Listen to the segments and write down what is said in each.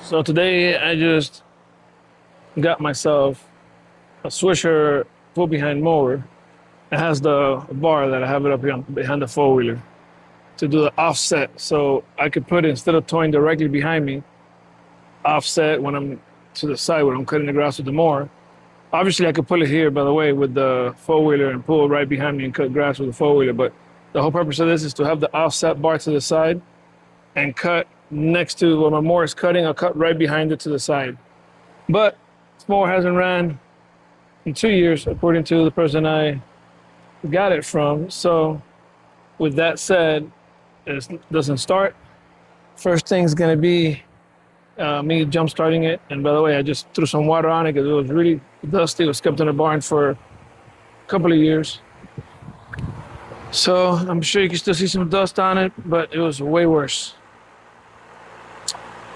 So today I just got myself a Swisher pull behind mower. It has the bar that I have it up here behind the four-wheeler to do the offset. So I could put it, instead of towing directly behind me, offset when I'm to the side when I'm cutting the grass with the mower. Obviously I could pull it here, by the way, with the four-wheeler and pull right behind me and cut grass with the four-wheeler. But the whole purpose of this is to have the offset bar to the side and cut next to where my mower is cutting. I'll cut right behind it to the side. But this mower hasn't ran in 2 years, according to the person I got it from. So with that said, it doesn't start. First thing's gonna be me jump starting it. And by the way, I just threw some water on it because it was really dusty. It was kept in the barn for a couple of years. So I'm sure you can still see some dust on it, but it was way worse.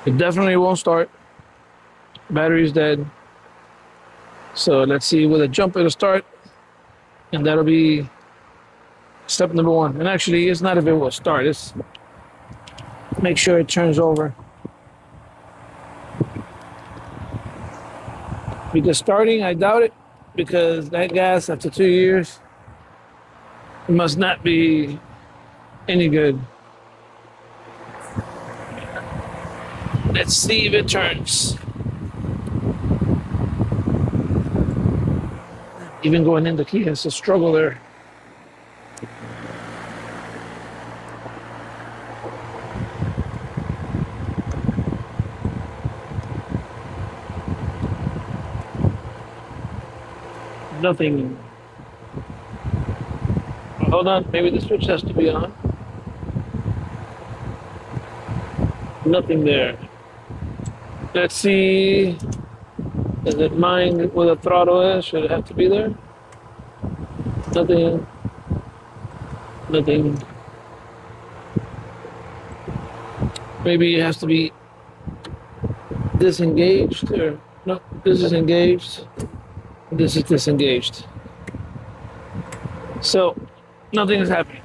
It definitely won't start. Battery's dead. So let's see, with a jump it'll start, and that'll be step number one. And actually, it's not if it will start, it's make sure it turns over. Because starting, I doubt it, because that gas after 2 years, it must not be any good. Let's see if it turns. Even going in, the key has a struggle there. Nothing. Hold on, maybe the switch has to be on. Nothing there. Let's see. Does it mind where the throttle is? Should it have to be there? Nothing. Nothing. Maybe it has to be disengaged, or no, this is engaged. This is disengaged. So nothing is happening.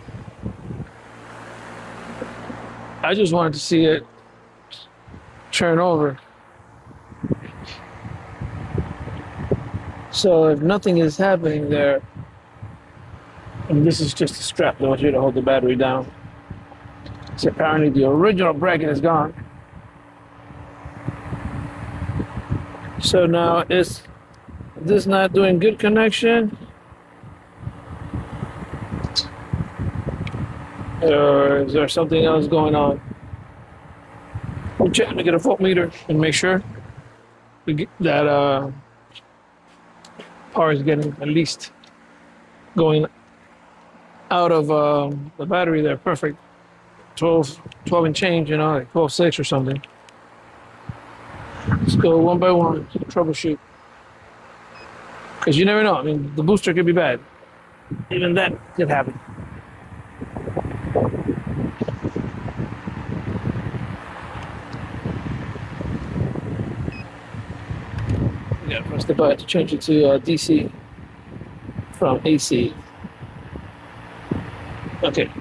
I just wanted to see it turn over. So if nothing is happening there, and this is just a strap that I want you to hold the battery down. So apparently the original bracket is gone. So now is this not doing good connection? Or is there something else going on? We'll check to get a voltmeter and make sure we get that power is getting at least going out of the battery there. Perfect. 12 and change, you know, like 12.6 or something. Let's go one by one, troubleshoot. Because you never know. I mean, the booster could be bad. Even that could happen. Yeah, press the button to change it to DC from AC. Okay.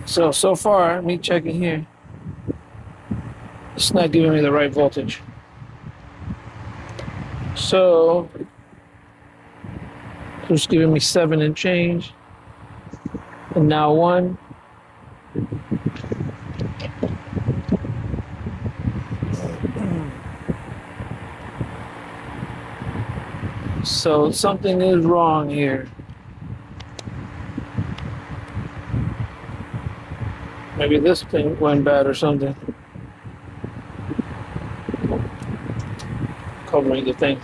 So far, me checking here, it's not giving me the right voltage. So it's giving me 7 and change, and now 1. So something is wrong here. Maybe this thing went bad or something. Covering the thing.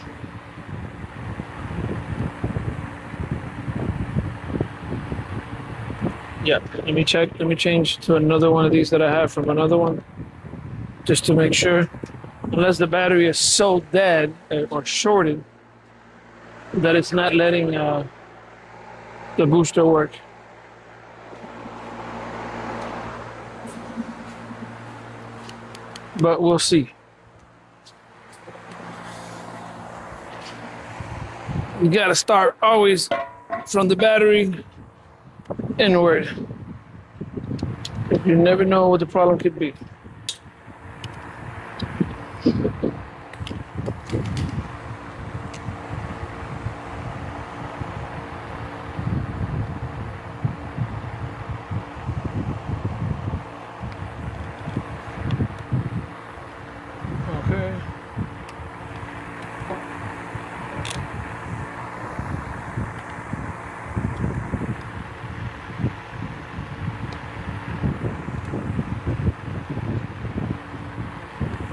Yeah, let me check. Let me change to another one of these that I have from another one, just to make sure. Unless the battery is so dead or shorted that it's not letting the booster work. But we'll see. You gotta start always from the battery inward. You never know what the problem could be. Okay.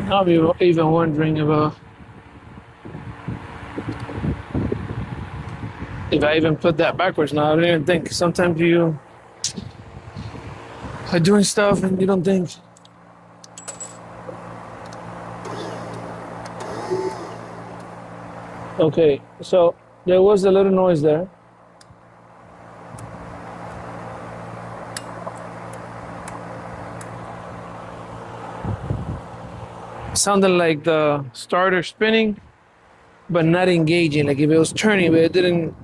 I'll be even wondering if I even put that backwards now. I don't even think. Sometimes you are doing stuff and you don't think. Okay, so there was a little noise there. Sounded like the starter spinning, but not engaging. Like if it was turning, but it didn't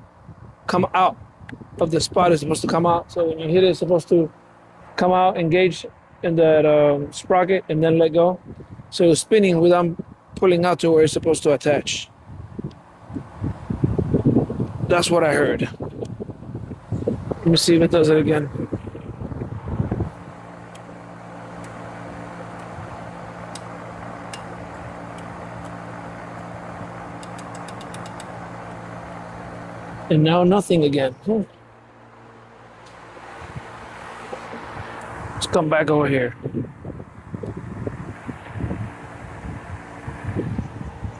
come out of the spot it's supposed to come out. So when you hit it, it's supposed to come out, engage in that sprocket, and then let go. So it was spinning without pulling out to where it's supposed to attach. That's what I heard. Let me see if it does it again. And now nothing again. Let's come back over here.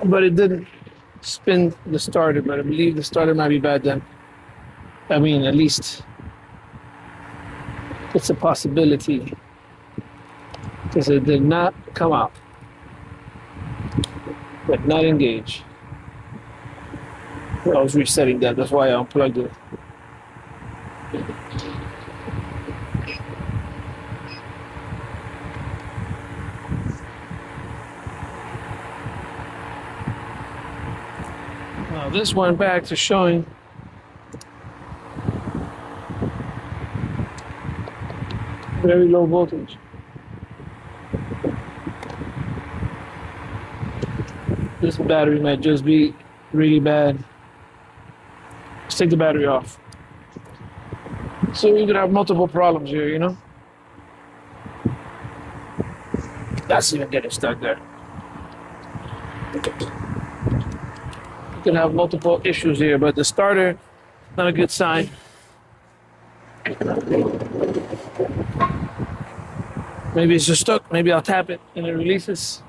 But it didn't spin the starter, but I believe the starter might be bad then. I mean, at least it's a possibility because it did not come out, but not engage. I was resetting that, that's why I unplugged it. Now this went back to showing very low voltage. This battery might just be really bad. Let's take the battery off. So we could have multiple problems here, you know? That's even getting stuck there. You can have multiple issues here, but the starter, not a good sign. Maybe it's just stuck. Maybe I'll tap it and it releases.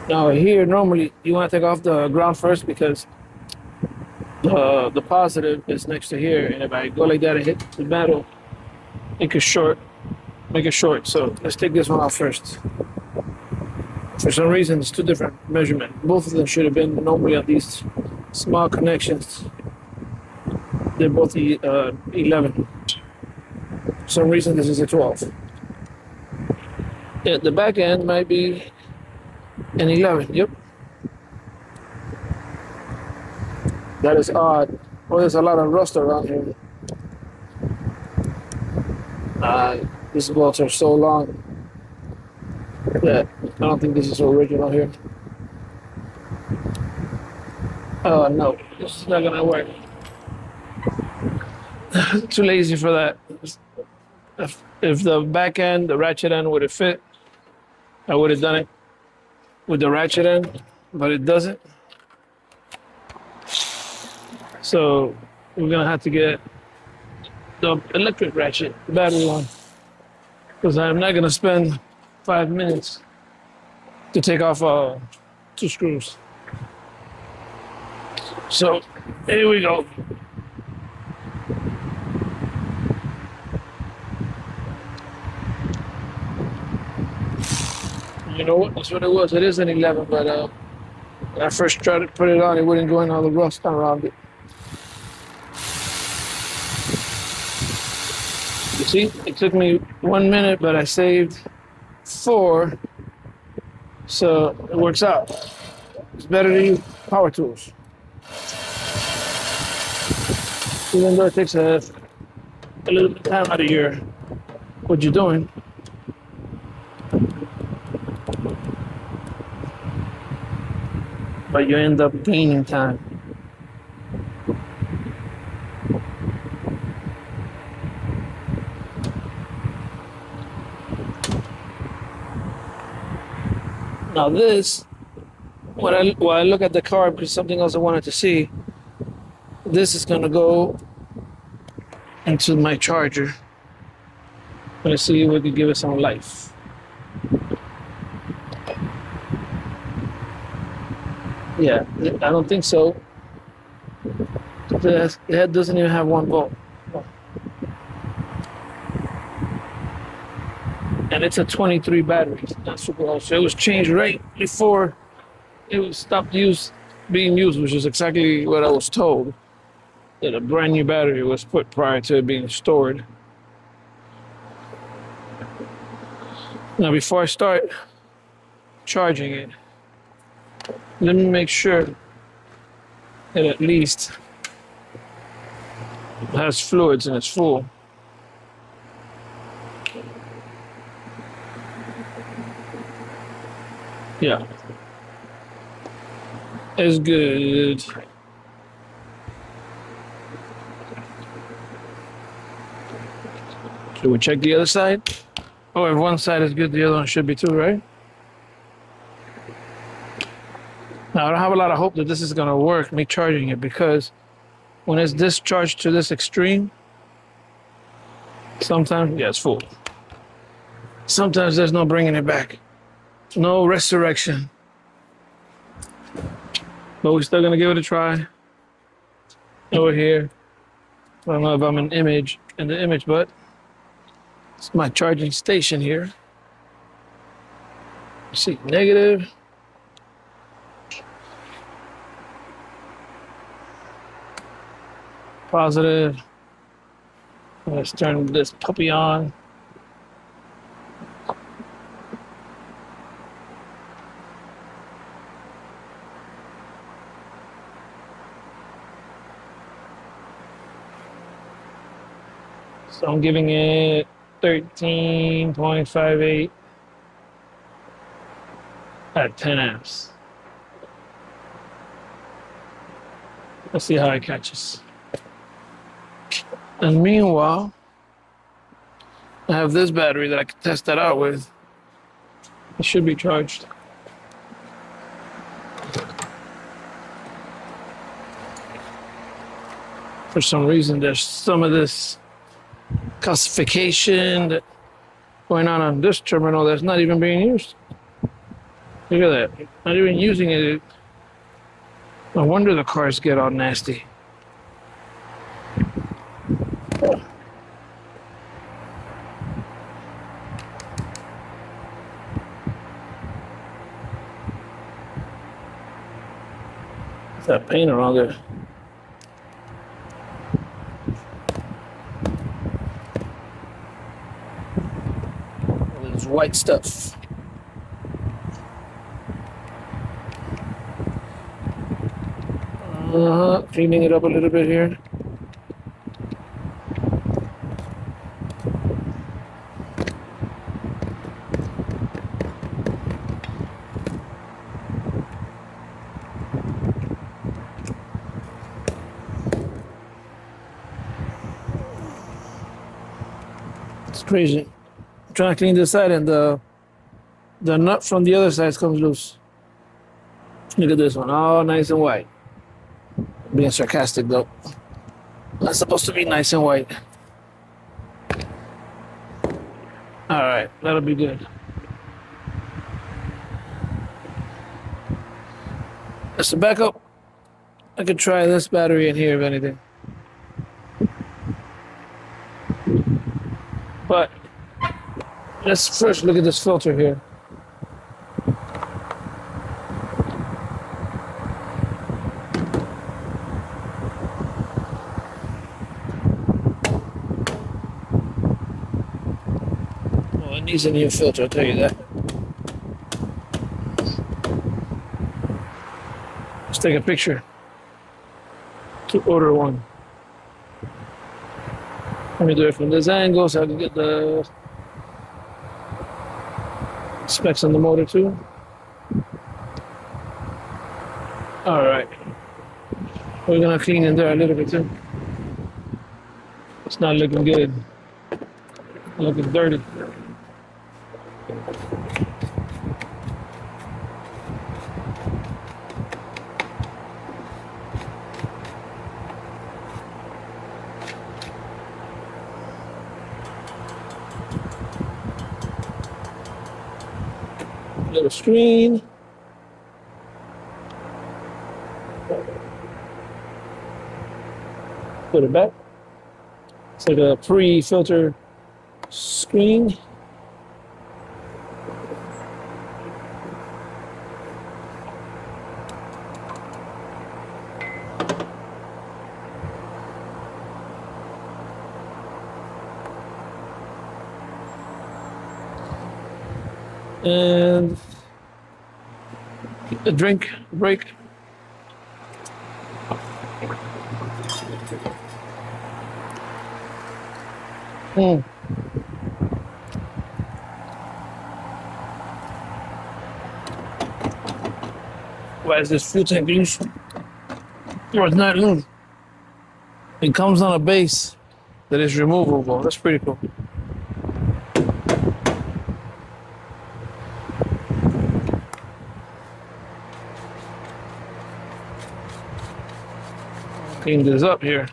Now here, normally you want to take off the ground first because the positive is next to here, and if I go like that and hit the metal, it could make it short. So let's take this one off first. For some reason, it's two different measurements. Both of them should have been normally on these small connections. They're both 11. For some reason, this is a 12. Yeah, the back end might be an 11, yep. That is odd. Oh, there's a lot of rust around here. These bolts are so long that I don't think this is original here. Oh no, this is not gonna work. Too lazy for that. If the back end, the ratchet end would have fit, I would have done it with the ratchet end, but it doesn't. So we're gonna have to get the electric ratchet, the battery one, because I'm not gonna spend 5 minutes to take off 2 screws. So here we go. You know what? That's what it was. It is an 11, but when I first tried to put it on, it wouldn't go in all the rust around it. You see, it took me 1 minute, but I saved 4, so it works out. It's better to use power tools. Even though it takes a little bit of time out of your what you're doing. But you end up gaining time. Now this, when I look at the car, because something else I wanted to see, this is gonna go into my charger. Let's see if we can give it some life. Yeah, I don't think so. The head doesn't even have 1 volt. And it's a 23 battery. It's not super old. So it was changed right before it was stopped being used, which is exactly what I was told. That a brand new battery was put prior to it being stored. Now before I start charging it, let me make sure that at least it has fluids and it's full. Yeah. It's good. Should we check the other side? Oh, if one side is good, the other one should be too, right? Now, I don't have a lot of hope that this is going to work, me charging it, because when it's discharged to this extreme, sometimes, yeah, it's full. Sometimes there's no bringing it back. No resurrection. But we're still going to give it a try. Over here. I don't know if I'm in the image, but it's my charging station here. See, negative. Positive. Let's turn this puppy on. So I'm giving it 13.58 at 10 amps. Let's see how it catches. And meanwhile, I have this battery that I can test that out with. It should be charged. For some reason, there's some of this calcification that going on this terminal that's not even being used. Look at that. Not even using it. No wonder the cars get all nasty. What's that paint around there? White stuff. Cleaning it up a little bit here. It's crazy. I'm trying to clean this side and the nut from the other side comes loose. Look at this one, all nice and white. Being sarcastic though. Not supposed to be nice and white. All right, that'll be good. That's the backup. I could try this battery in here if anything. But let's first look at this filter here. Well, it needs a new filter, I'll tell you that. Let's take a picture. to order one. Let me do it from this angle so I can get the specs on the motor too. All right. We're gonna clean in there a little bit too. It's not looking good. Looking dirty. Little screen. Put it back. It's like a pre-filter screen. And a drink break. Why is this fuel tank loose? Or it's not loose. It comes on a base that is removable. That's pretty cool. Clean this up here.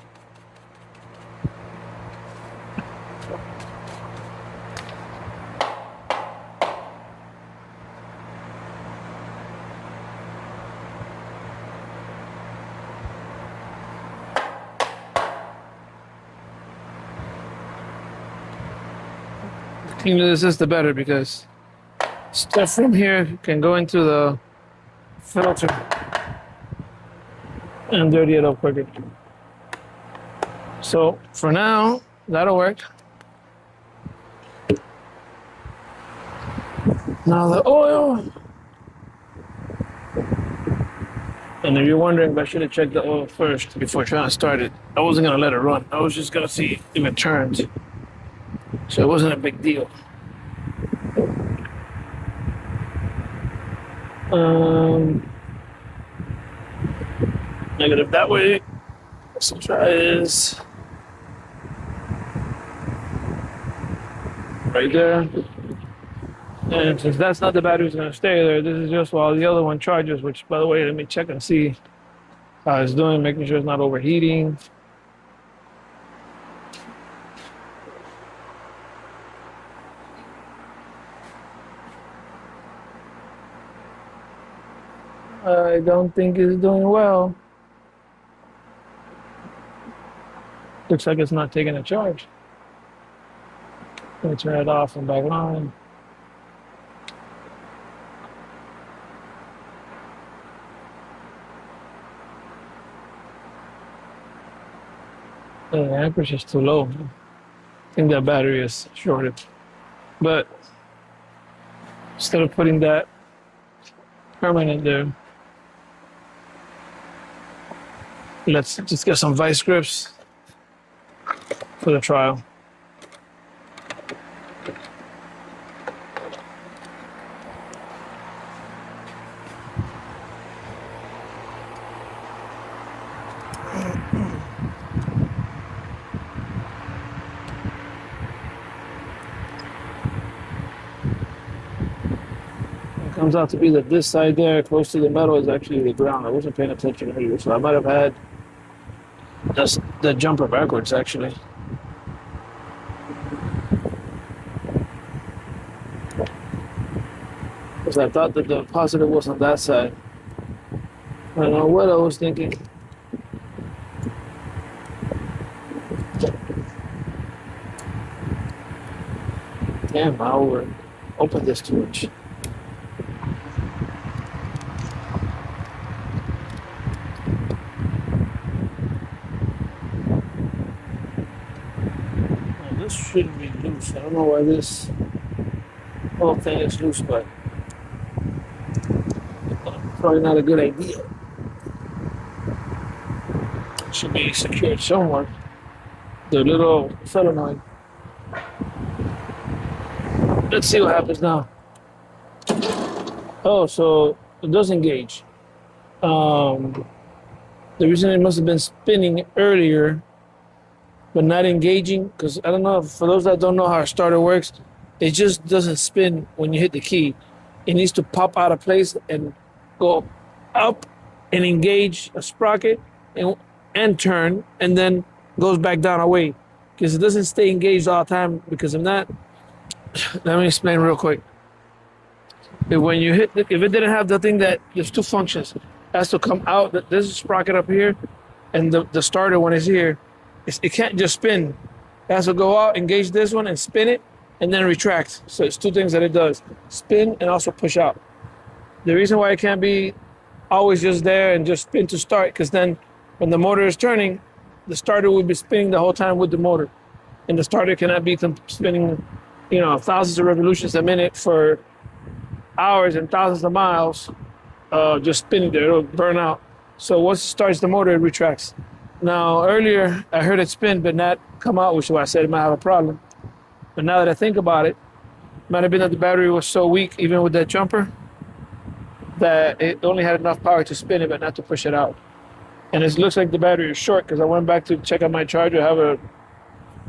The cleaner this is, the better, because stuff from here can go into the filter and dirty it up quicker. So for now, that'll work. Now the oil. And if you're wondering if I should have checked the oil first before trying to start it, I wasn't gonna let it run. I was just gonna see if it turns. So it wasn't a big deal. Negative that way. Let's try this. Right there. And since that's not the battery that's going to stay there, this is just while the other one charges, which, by the way, let me check and see how it's doing, making sure it's not overheating. I don't think it's doing well. Looks like it's not taking a charge. Let me turn it off and back on. The amperage is too low. I think that battery is shorted. But instead of putting that permanent there, let's just get some vice grips for the trial. It comes out to be that this side there, close to the metal, is actually the ground. I wasn't paying attention earlier, so I might have had just the jumper backwards, actually. Because I thought that the positive was on that side. I don't know what I was thinking. Damn, I opened this too much. This shouldn't be loose. I don't know why this whole thing is loose, but probably not a good idea. should be secured somewhere. The little solenoid. Let's see what happens now. Oh, so it does engage. The reason it must have been spinning earlier, but not engaging, because I don't know, for those that don't know how a starter works, it just doesn't spin when you hit the key. It needs to pop out of place and go up and engage a sprocket and turn, and then goes back down away. Because it doesn't stay engaged all the time, because of that. Let me explain real quick. When you hit, if it didn't have the thing that, there's two functions. It has to come out, there's a sprocket up here, and the starter when it's here, it can't just spin. It has to go out, engage this one, and spin it, and then retract. So it's two things that it does: spin and also push out. The reason why it can't be always just there and just spin to start, because then when the motor is turning, the starter will be spinning the whole time with the motor, and the starter cannot be spinning, thousands of revolutions a minute for hours and thousands of miles, just spinning there. It'll burn out. So once it starts the motor, it retracts. Now earlier I heard it spin but not come out, which is why I said it might have a problem. But now that I think about it, might have been that the battery was so weak, even with that jumper, that it only had enough power to spin it but not to push it out. And it looks like the battery is short, because I went back to check out my charger. I have a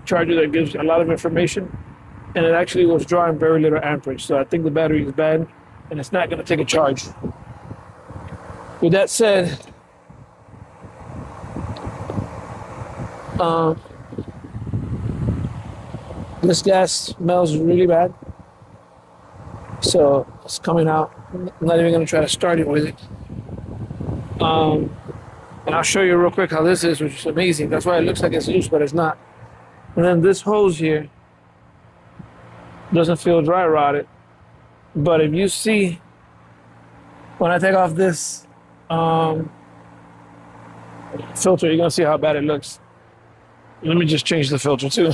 charger that gives a lot of information, and it actually was drawing very little amperage. So I think the battery is bad, and it's not going to take a charge. With that said, this gas smells really bad. So it's coming out. I'm not even going to try to start it with it. And I'll show you real quick how this is, which is amazing. That's why it looks like it's loose, but it's not. And then this hose here doesn't feel dry rotted. But if you see, when I take off this filter, you're gonna see how bad it looks. Let me just change the filter too.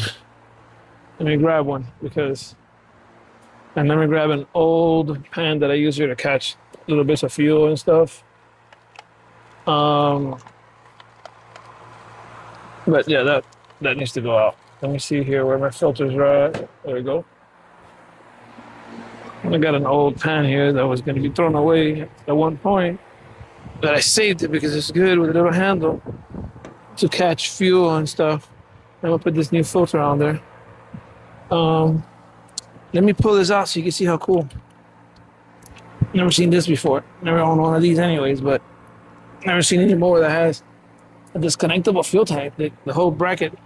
Let me grab one, and let me grab an old pan that I use here to catch little bits of fuel and stuff. But yeah, that needs to go out. Let me see here where my filters are at. There we go. I got an old pan here that was going to be thrown away at one point, but I saved it because it's good with a little handle to catch fuel and stuff. I'm gonna put this new filter on there. Let me pull this out so you can see how cool. Never seen this before. Never owned one of these anyways, but never seen any more that has a disconnectable fuel tank, the whole bracket.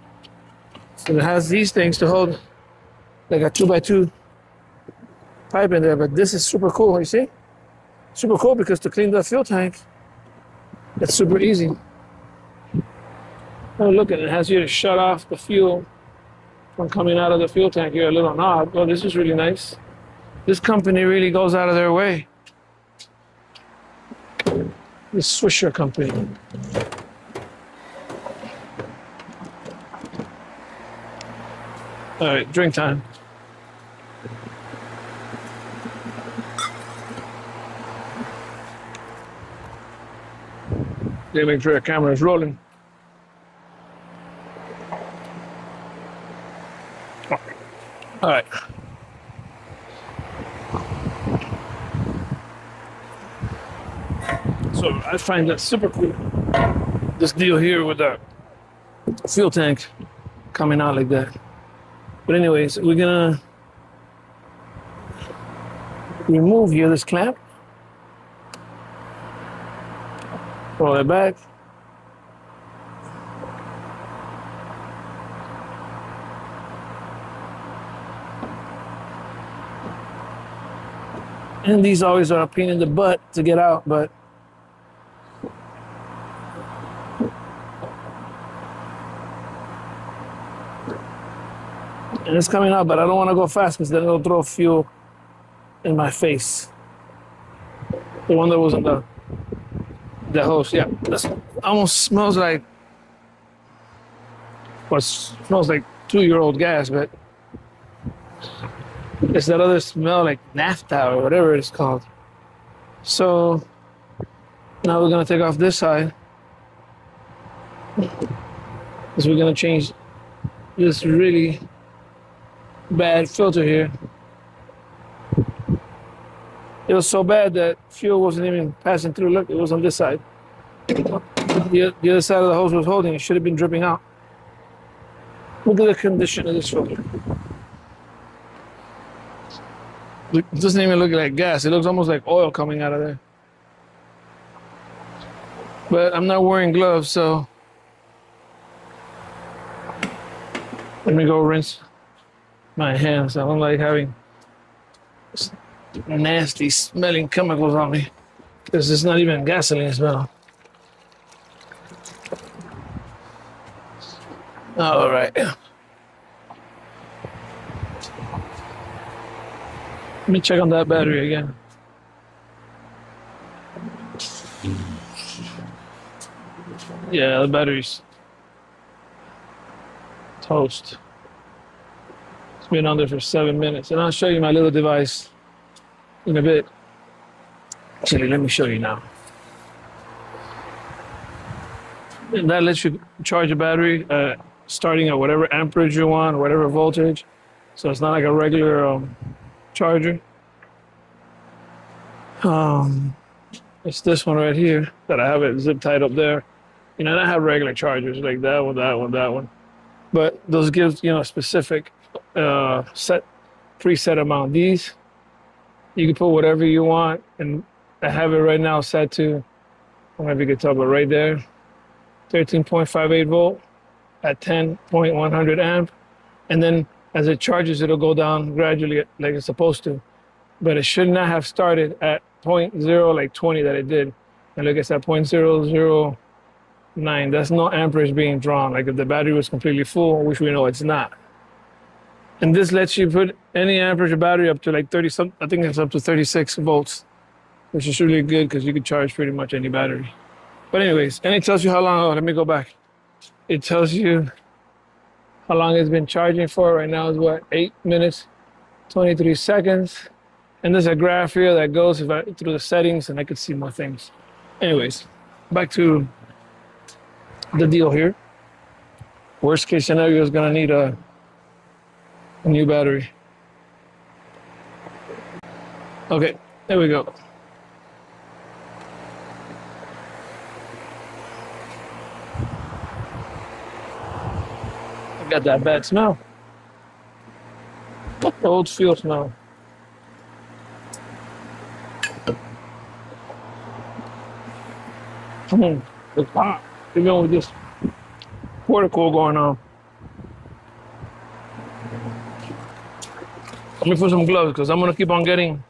So it has these things to hold like a 2x2 pipe in there, but this is super cool, you see? Super cool, because to clean the fuel tank, it's super easy. Oh, look at it, it has here to shut off the fuel from coming out of the fuel tank here, a little knob. Oh, this is really nice. This company really goes out of their way. This Swisher company. All right, drink time. They make sure the camera is rolling. All right. So I find that super cool. This deal here with the fuel tank coming out like that. But anyways, we're gonna remove here this clamp. Roll it back. And these always are a pain in the butt to get out, but and it's coming out, but I don't want to go fast because then it'll throw fuel in my face. The one that was in the hose, yeah. This almost smells like, well, it smells like 2-year-old gas, but it's that other smell like naphtha or whatever it's called. So now we're gonna take off this side. Because we're gonna change this really bad filter here. It was so bad that fuel wasn't even passing through. Look, it was on this side. The other side of the hose was holding. It should have been dripping out. Look at the condition of this filter. It doesn't even look like gas. It looks almost like oil coming out of there. But I'm not wearing gloves, so let me go rinse my hands. I don't like having nasty smelling chemicals on me because it's not even gasoline smell. All right. Let me check on that battery again. Yeah, the battery's toast. It's been on there for 7 minutes. And I'll show you my little device in a bit. Actually, let me show you now. And that lets you charge a battery starting at whatever amperage you want, whatever voltage. So it's not like a regular charger. It's this one right here that I have it zip tied up there. You know, and I have regular chargers like that one, that one, that one. But those gives, you know, a specific preset amount. These, you can put whatever you want. And I have it right now set to, I don't know if you can tell, but right there, 13.58 volt at 10.100 amp. And then as it charges, it'll go down gradually like it's supposed to. But it should not have started at 0.0 like 20 that it did. And look, it's at 0.009. That's no amperage being drawn. Like if the battery was completely full, which we know it's not. And this lets you put any amperage battery up to like 30 some, I think it's up to 36 volts, which is really good because you can charge pretty much any battery. But anyways, and it tells you how long, oh, let me go back. It tells you how long it's been charging for. Right now is what, 8 minutes, 23 seconds. And there's a graph here that goes through the settings and I could see more things. Anyways, back to the deal here. Worst case scenario is gonna need a new battery. Okay, there we go. I got that bad smell. The old fuel smell. It's hot, even with this water cool going on. Let me put some gloves because I'm gonna keep on getting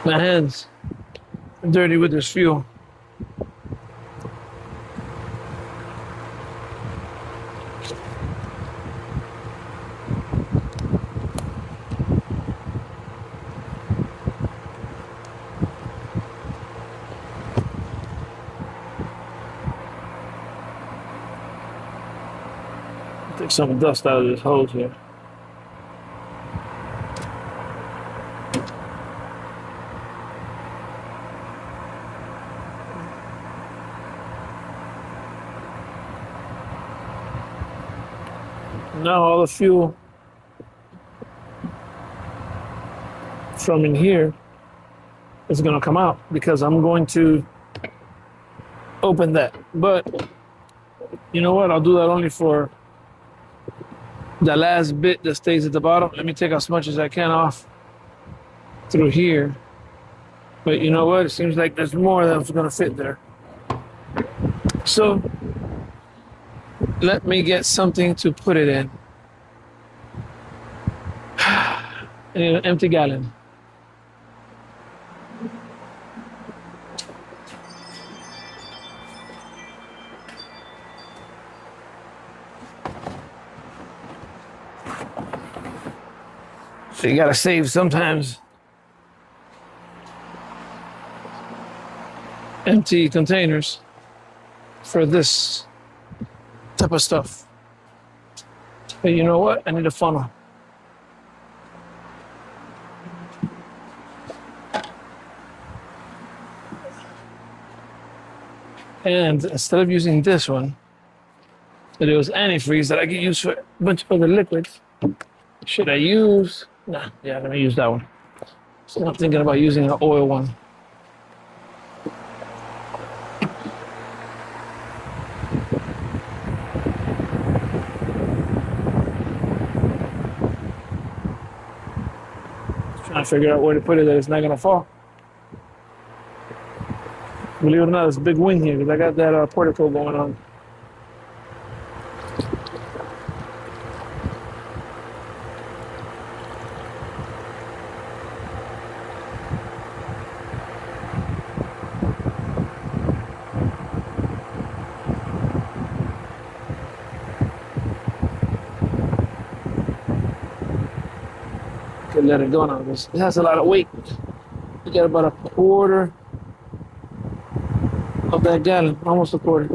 my hands dirty with this fuel. Take some dust out of this hose here. Now all the fuel from in here is going to come out because I'm going to open that. But you know what? I'll do that only for the last bit that stays at the bottom. Let me take as much as I can off through here. But you know what? It seems like there's more that's going to fit there. So let me get something to put it in. I need an empty gallon. So you gotta save sometimes empty containers for this type of stuff. But you know what? I need a funnel. And instead of using this one, it was antifreeze that I can use for a bunch of other liquids. Should I use? Nah, yeah, I'm gonna use that one. So I'm thinking about using an oil one. Trying to figure out where to put it that it's not gonna fall. Believe it or not, it's a big wing here because I got that portico going on. Could let it go now because it has a lot of weight. You got about a quarter of that gallon, almost a quarter.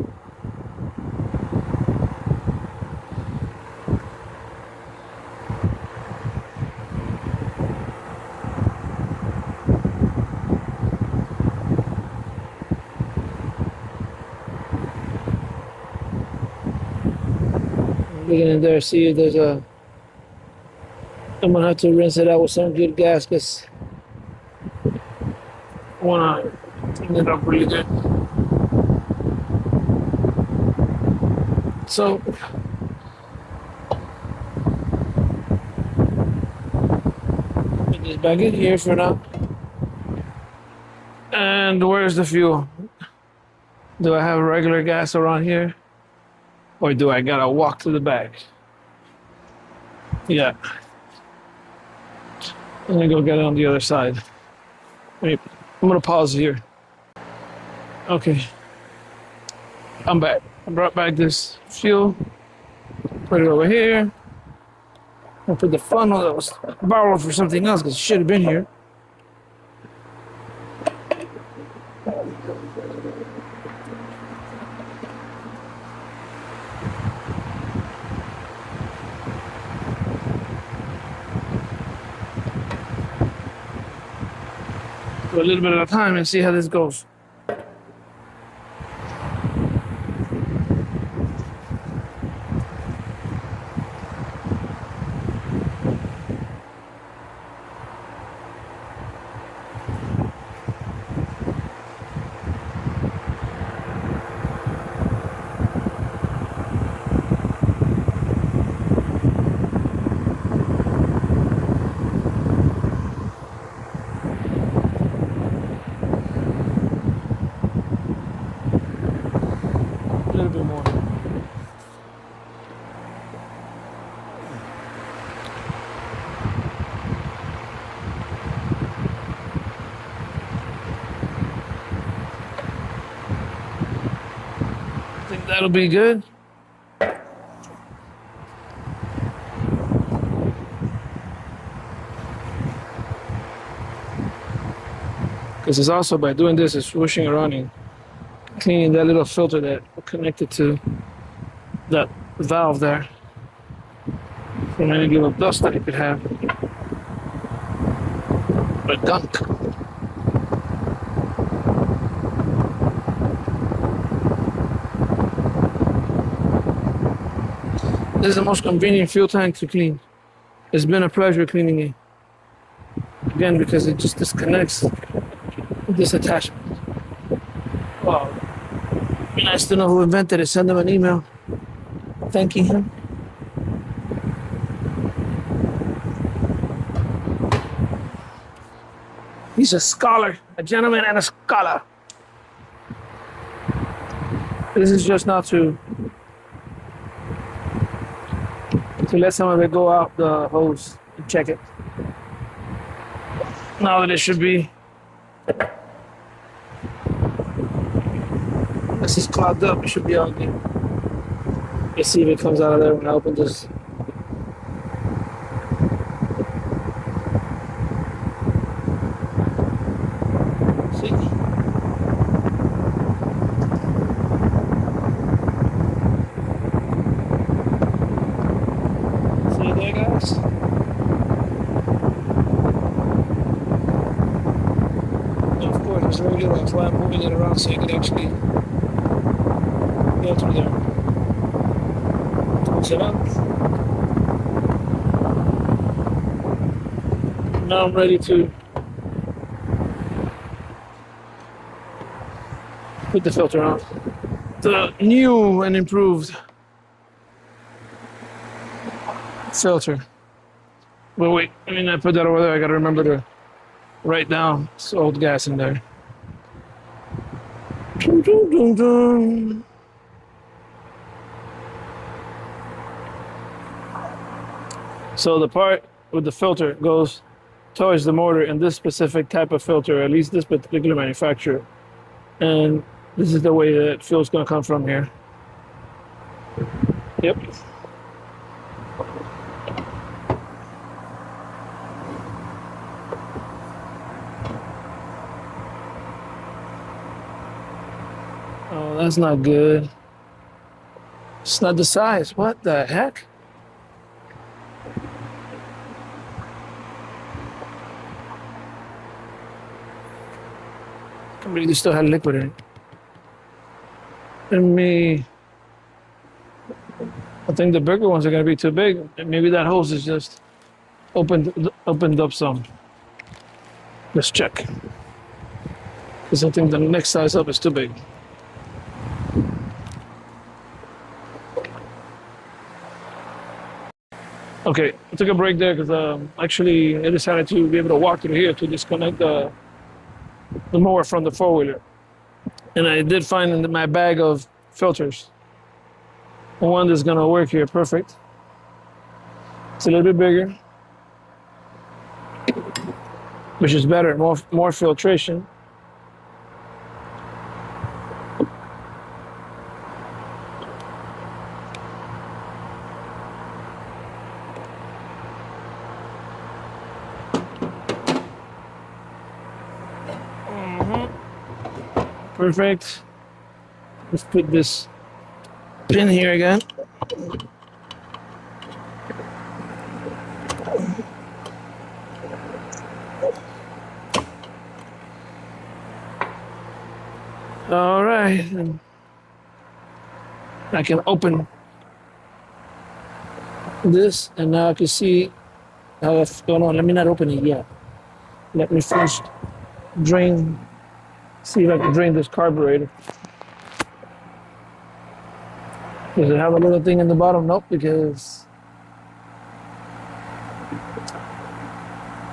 Digging in there, see if there's a. I'm gonna have to rinse it out with some good gas because I wanna clean it up really good. So put this back in here for now. And where's the fuel? Do I have regular gas around here? Or do I gotta walk to the bag? Yeah. I'm gonna go get it on the other side. Wait, I'm gonna pause here. Okay. I'm back. I brought back this fuel. Put it over here. I put the funnel that was borrowed for something else because it should have been here. For a little bit at a time and see how this goes. A little bit more. I think that'll be good. Because it's also by doing this, it's swishing around and cleaning that little filter that connected to that valve there from any little dust that it could have. Or gunk. This is the most convenient fuel tank to clean. It's been a pleasure cleaning it. Again, because it just disconnects with this attachment. Wow. It'd be nice to know who invented it. Send them an email thanking him. He's a scholar, a gentleman and a scholar. This is just not to let some of it go out the hose and check it. Now that it should be, this is clogged up, it should be all good. Let's see if it comes out of there when I open this. That's why I'm moving it around so you can actually go through there. Close it up. Now I'm ready to put the filter on. The new and improved filter. But wait, I mean, I put that over there. I gotta remember to write down this old gas in there. Dun, dun, dun, dun. So the part with the filter goes towards the motor in this specific type of filter, at least this particular manufacturer. And this is the way that fuel's gonna come from here. Yep. Oh, that's not good. It's not the size. What the heck? I can't believe they still had liquid in it. I think the bigger ones are gonna be too big. Maybe that hose is just opened up some. Let's check. Because I think the next size up is too big. Okay, I took a break there because actually I decided to be able to walk through here to disconnect the mower from the four-wheeler. And I did find in my bag of filters one that's gonna work here perfect. It's a little bit bigger, which is better, more filtration. Perfect. Let's put this pin here again. All right. And I can open this, and now I can see how it's going on. Let me not open it yet. Let me first drain. See if I can drain this carburetor. Does it have a little thing in the bottom? Nope, because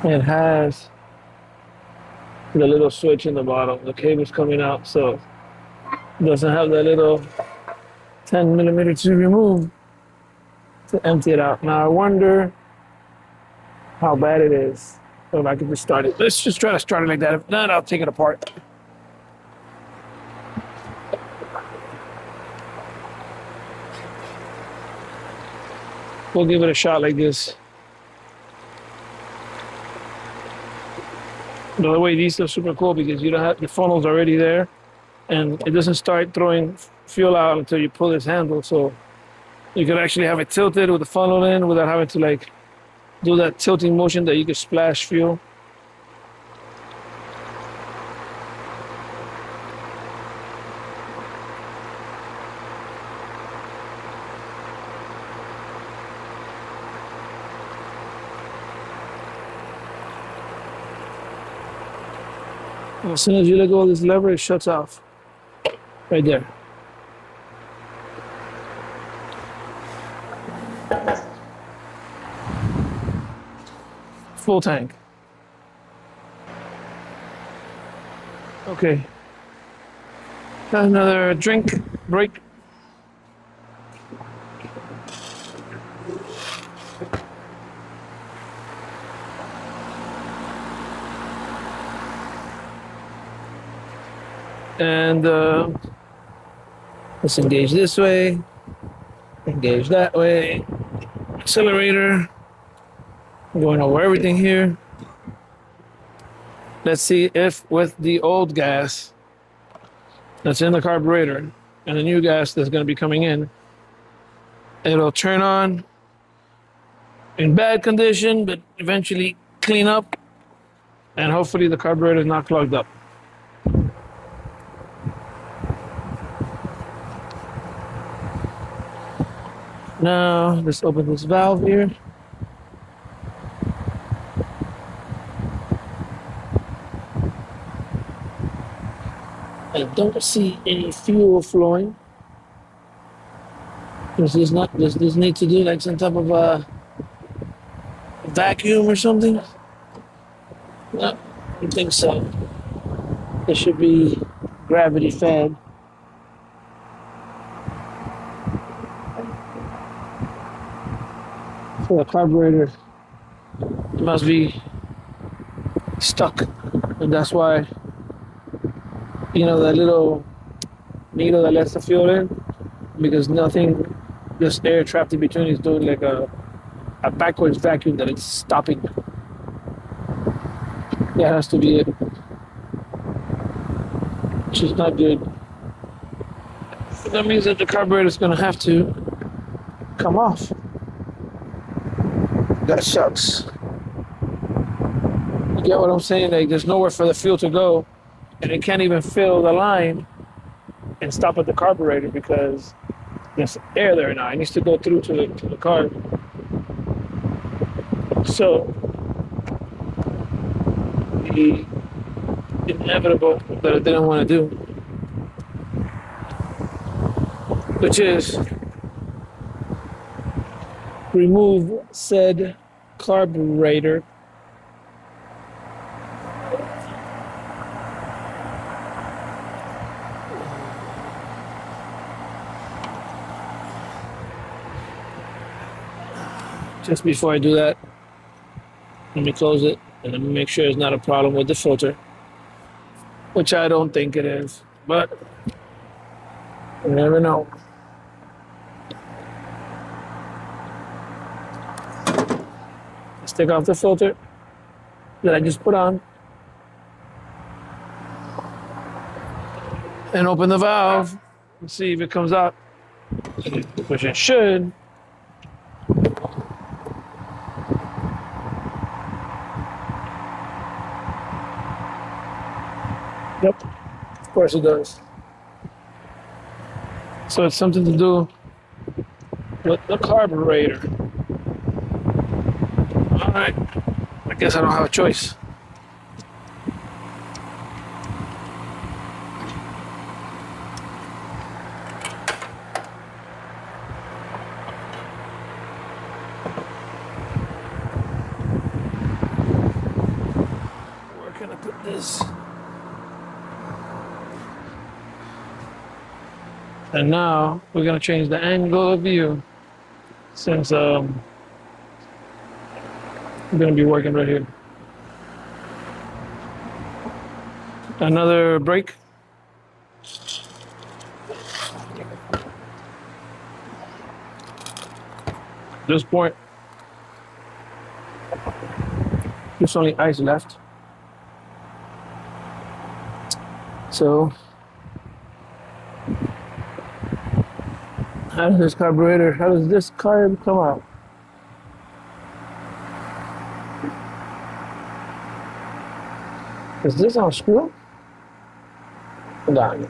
it has the little switch in the bottom. The cable's coming out, so it doesn't have that little 10 millimeter to remove to empty it out. Now I wonder how bad it is. So if I can just start it. Let's just try to start it like that. If not, I'll take it apart. We'll give it a shot like this. By the way, these are super cool because you don't have the funnel's already there, and it doesn't start throwing fuel out until you pull this handle. So you can actually have it tilted with the funnel in without having to like do that tilting motion that you could splash fuel. As soon as you let go of this lever, it shuts off. Right there. Full tank. Okay. Got another drink break. And let's engage this way, engage that way, accelerator, I'm going over everything here. Let's see if with the old gas that's in the carburetor and the new gas that's going to be coming in, it'll turn on in bad condition, but eventually clean up, and hopefully the carburetor is not clogged up. Now, let's open this valve here. I don't see any fuel flowing. Does this need to do like some type of a vacuum or something? No, I don't think so. It should be gravity fed. So the carburetor must be stuck, and that's why, you know, that little needle that lets the fuel in, because nothing, just air trapped in between is doing like a backwards vacuum that it's stopping. That has to be it, which is not good. So that means that the carburetor is going to have to come off. That sucks. You get what I'm saying? Like, there's nowhere for the fuel to go, and it can't even fill the line and stop at the carburetor because there's air there now. It needs to go through to the carb. So the inevitable that I didn't want to do, which is remove said carburetor just before I do that. Let me close it and let me make sure it's not a problem with the filter, which I don't think it is, but you never know. Let's take off the filter that I just put on and open the valve and see if it comes out, which it should. Yep, of course it does. So it's something to do with the carburetor. All right, I guess I don't have a choice. Where can I put this? And now we're gonna change the angle of view, since we're gonna be working right here. Another brake. At this point, there's only ice left. So how does this carb come out? Is this on screw? Got it.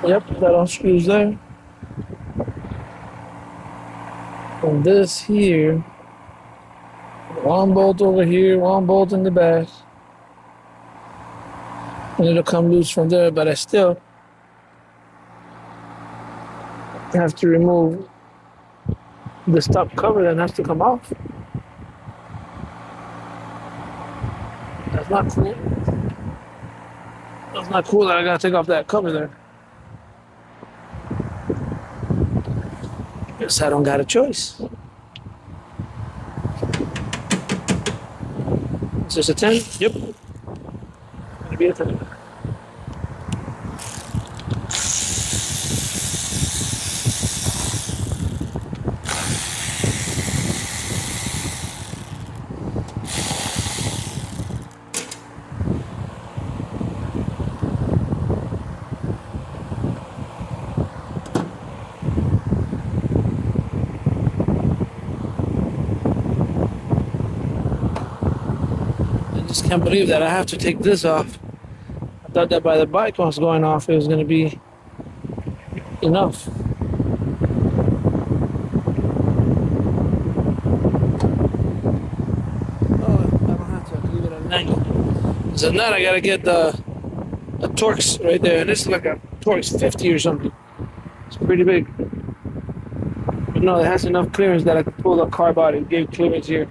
Yep, that unscrews there. And this here, one bolt over here, one bolt in the back. And it'll come loose from there, but I still have to remove the top cover that has to come off. That's not cool. That's not cool that I gotta take off that cover there. Guess I don't got a choice. Is this a 10? Yep. Gonna be a 10. Can't believe that I have to take this off. I thought that by the bike was going off, it was going to be enough. angle. So now I gotta get the Torx right there, and this is like a Torx 50 or something. It's pretty big. But no, it has enough clearance that I can pull the carb out and give clearance here.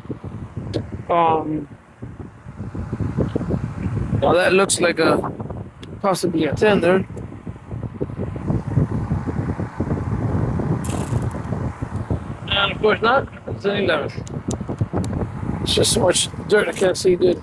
Well, that looks like a possibly a 10 there. And of course not, it's an 11. It's just so much dirt I can't see good.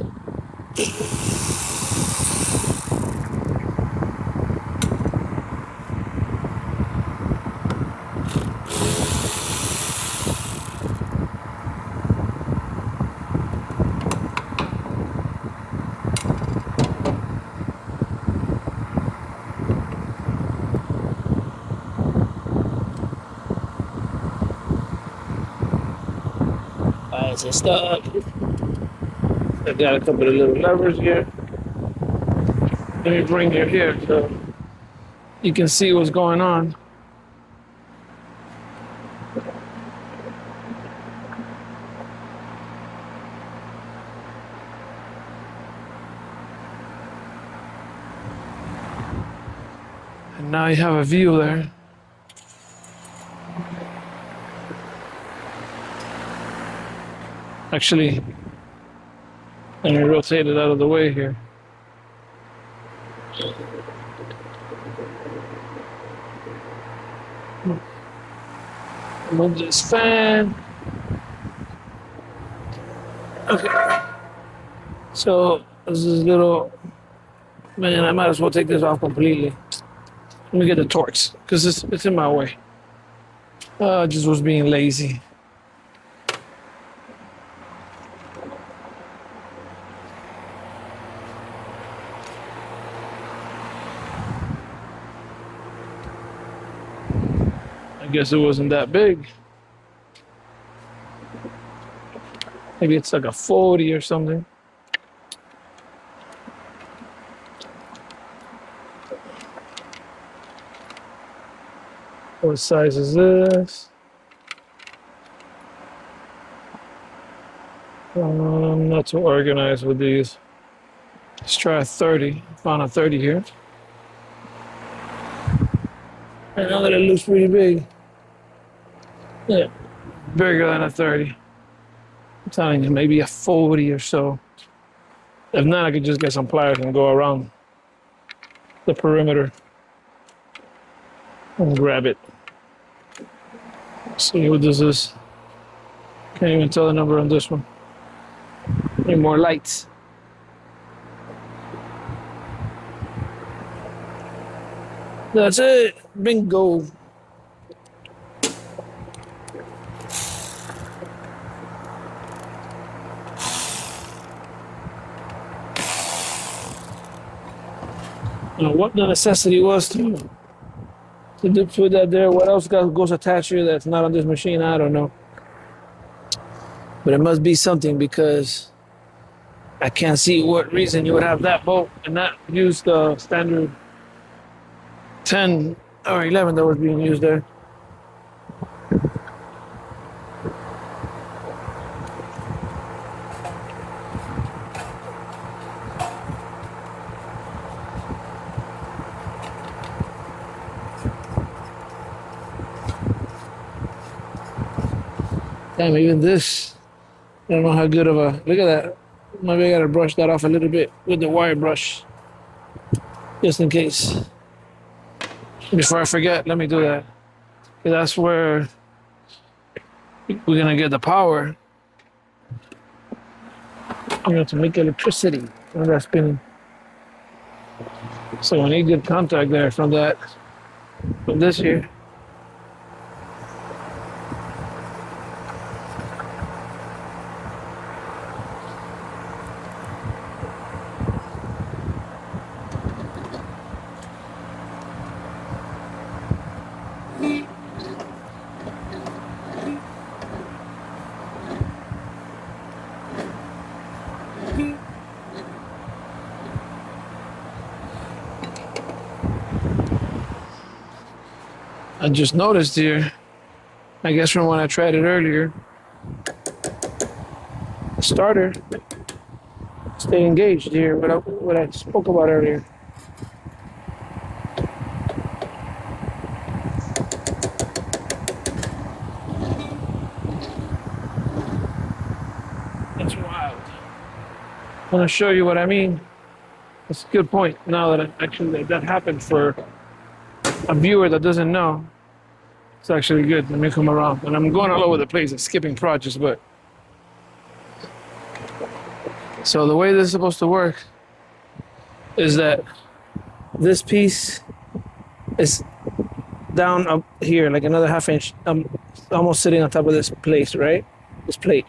Why is it stuck? I got a couple of little levers here. Let me bring you here so you can see what's going on. And now you have a view there. Actually, let me rotate it out of the way here. Move this fan. Okay. So this is little, man, I might as well take this off completely. Let me get the Torx, because it's in my way. I just was being lazy. I guess it wasn't that big. Maybe it's like a 40 or something. What size is this? I'm not too organized with these. Let's try a 30. Found a 30 here. I know that it looks pretty big. Yeah, bigger than a 30. I'm telling you, maybe a 40 or so. If not, I could just get some pliers and go around the perimeter and grab it. See what this is. Can't even tell the number on this one. Need more lights. That's it. Bingo. What the necessity was to put that there. What else goes attached here that's not on this machine? I don't know. But it must be something, because I can't see what reason you would have that bolt and not use the standard 10 or 11 that was being used there. Damn, even this, I don't know how good of a, look at that. Maybe I gotta brush that off a little bit with the wire brush, just in case. Before I forget, let me do that. That's where we're gonna get the power, to make electricity from that spinning. So we need good contact there from this here. I just noticed here, I guess from when I tried it earlier, the starter stay engaged here, what I spoke about earlier. That's wild. I want to show you what I mean. That's a good point. Now that that happened for a viewer that doesn't know, it's actually good. Let me come around. And I'm going all over the place and skipping projects, but so the way this is supposed to work is that this piece is down up here, like another half inch, almost sitting on top of this plate, right? This plate.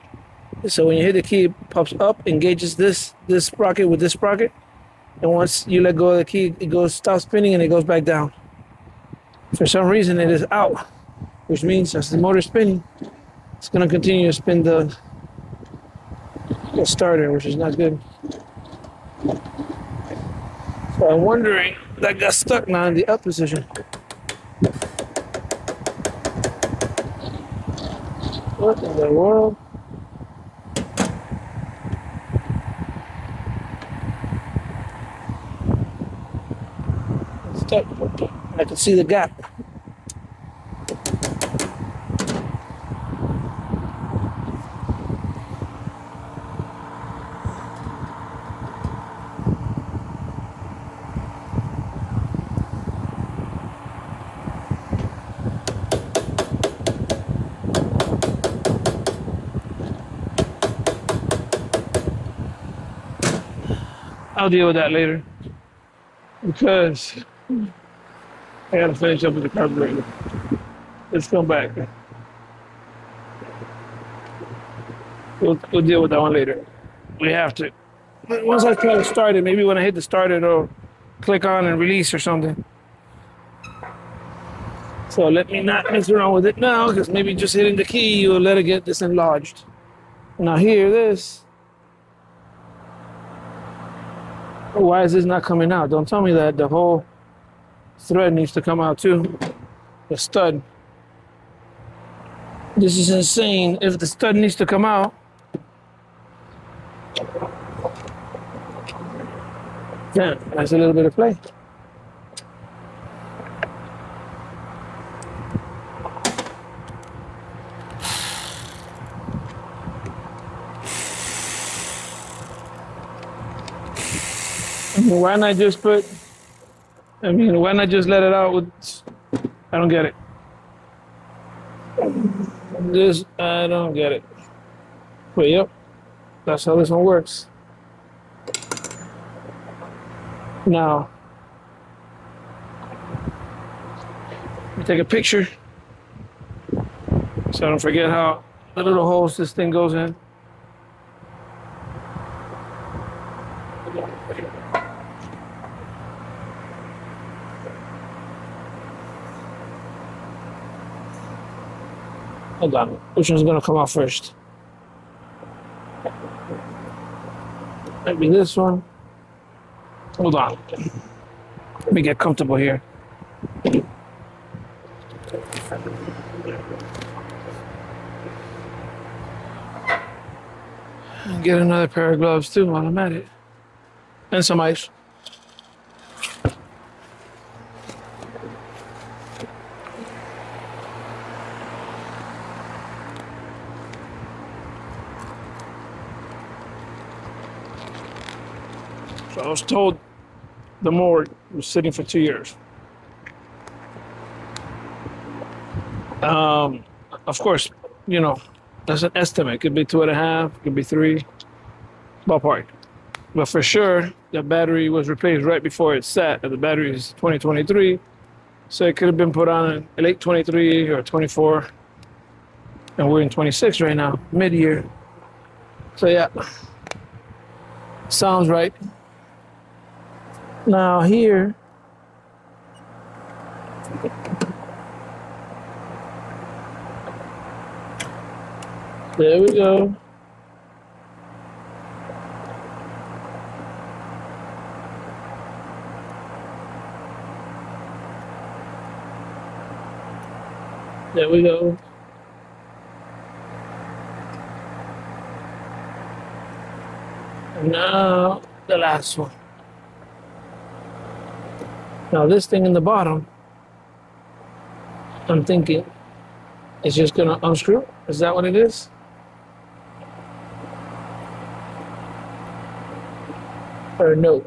So when you hit the key, it pops up, engages this sprocket with this sprocket, and once you let go of the key, it stops spinning and it goes back down. For some reason, it is out, which means as the motor is spinning, it's going to continue to spin the starter, which is not good. So I'm wondering, that got stuck now in the up position. What in the world? It's stuck. I can see the gap. I'll deal with that later because I gotta finish up with the carburetor. Let's come back. We'll deal with that one later. We have to. Once I try to start it, maybe when I hit the starter, it'll click on and release or something. So let me not mess around with it now, because maybe just hitting the key, you'll let it get dislodged. Now here, this. Why is this not coming out? Don't tell me that the whole thread needs to come out too. The stud. This is insane. If the stud needs to come out, yeah, that's a little bit of play. Why not just why not just let it out with, I don't get it. I don't get it. But yep, that's how this one works. Now, let me take a picture so I don't forget how the little holes this thing goes in. Hold on, which one's gonna come out first? Maybe this one. Hold on. Let me get comfortable here. And get another pair of gloves too while I'm at it. And some ice. So I was told the mower was sitting for 2 years. Of course, you know, that's an estimate. Could be 2.5, could be 3, ballpark. But for sure, the battery was replaced right before it sat. And the battery is 2023, so it could have been put on in late 23 or 24. And we're in 26 right now, mid-year. So yeah, sounds right. Now here, there we go. There we go. Now the last one. Now this thing in the bottom, I'm thinking it's just gonna unscrew. Is that what it is? Or no?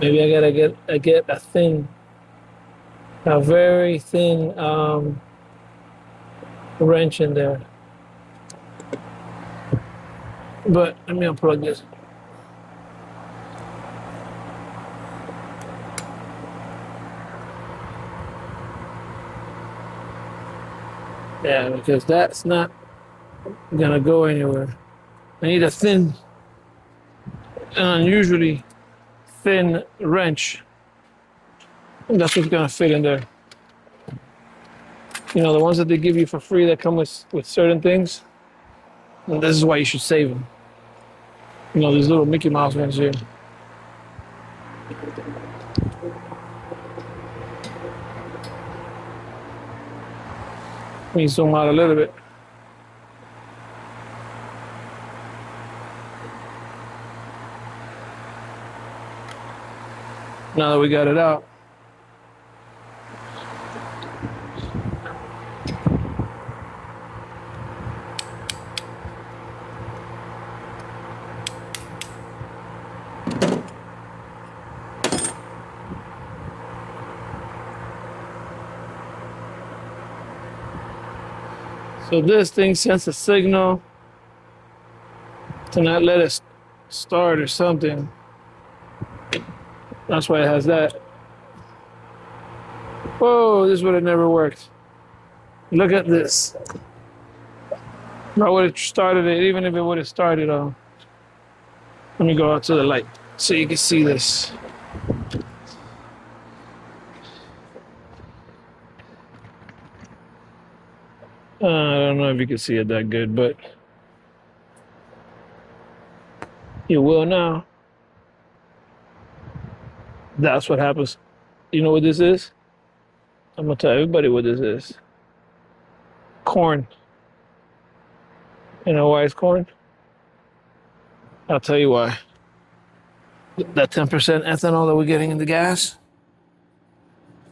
Maybe I gotta get a very thin wrench in there. But let me unplug this. Yeah, because that's not gonna go anywhere. I need a thin, an unusually thin wrench. And that's what's gonna fit in there. You know, the ones that they give you for free that come with certain things. And this is why you should save them. You know, these little Mickey Mouse ones here. Let me zoom out a little bit. Now that we got it out. So this thing sends a signal to not let it start or something. That's why it has that. Whoa, this would have never worked. Look at this. I would have started it, even if it would have started on. Let me go out to the light so you can see this. I don't know if you can see it that good, but you will now. That's what happens. You know what this is? I'm gonna tell everybody what this is. Corn. You know why it's corn? I'll tell you why. That 10% ethanol that we're getting in the gas,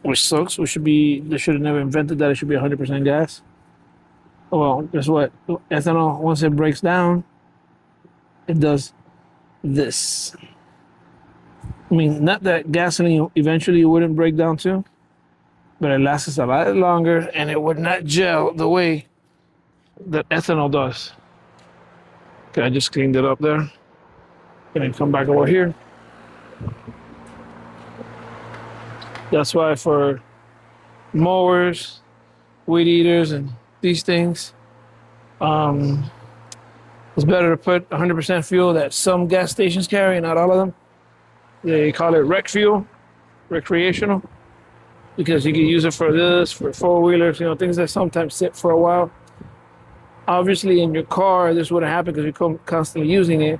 which sucks. They should have never invented that. It should be 100% gas. Well, guess what? Ethanol, once it breaks down, it does this. I mean, not that gasoline eventually wouldn't break down too, but it lasts a lot longer and it would not gel the way that ethanol does. Okay, I just cleaned it up there. Gonna come back over here. That's why for mowers, weed eaters, and these things, it's better to put 100% fuel that some gas stations carry, not all of them. They call it rec fuel, recreational, because you can use it for this, for four-wheelers, you know, things that sometimes sit for a while. Obviously, in your car, this wouldn't happen because you're constantly using it,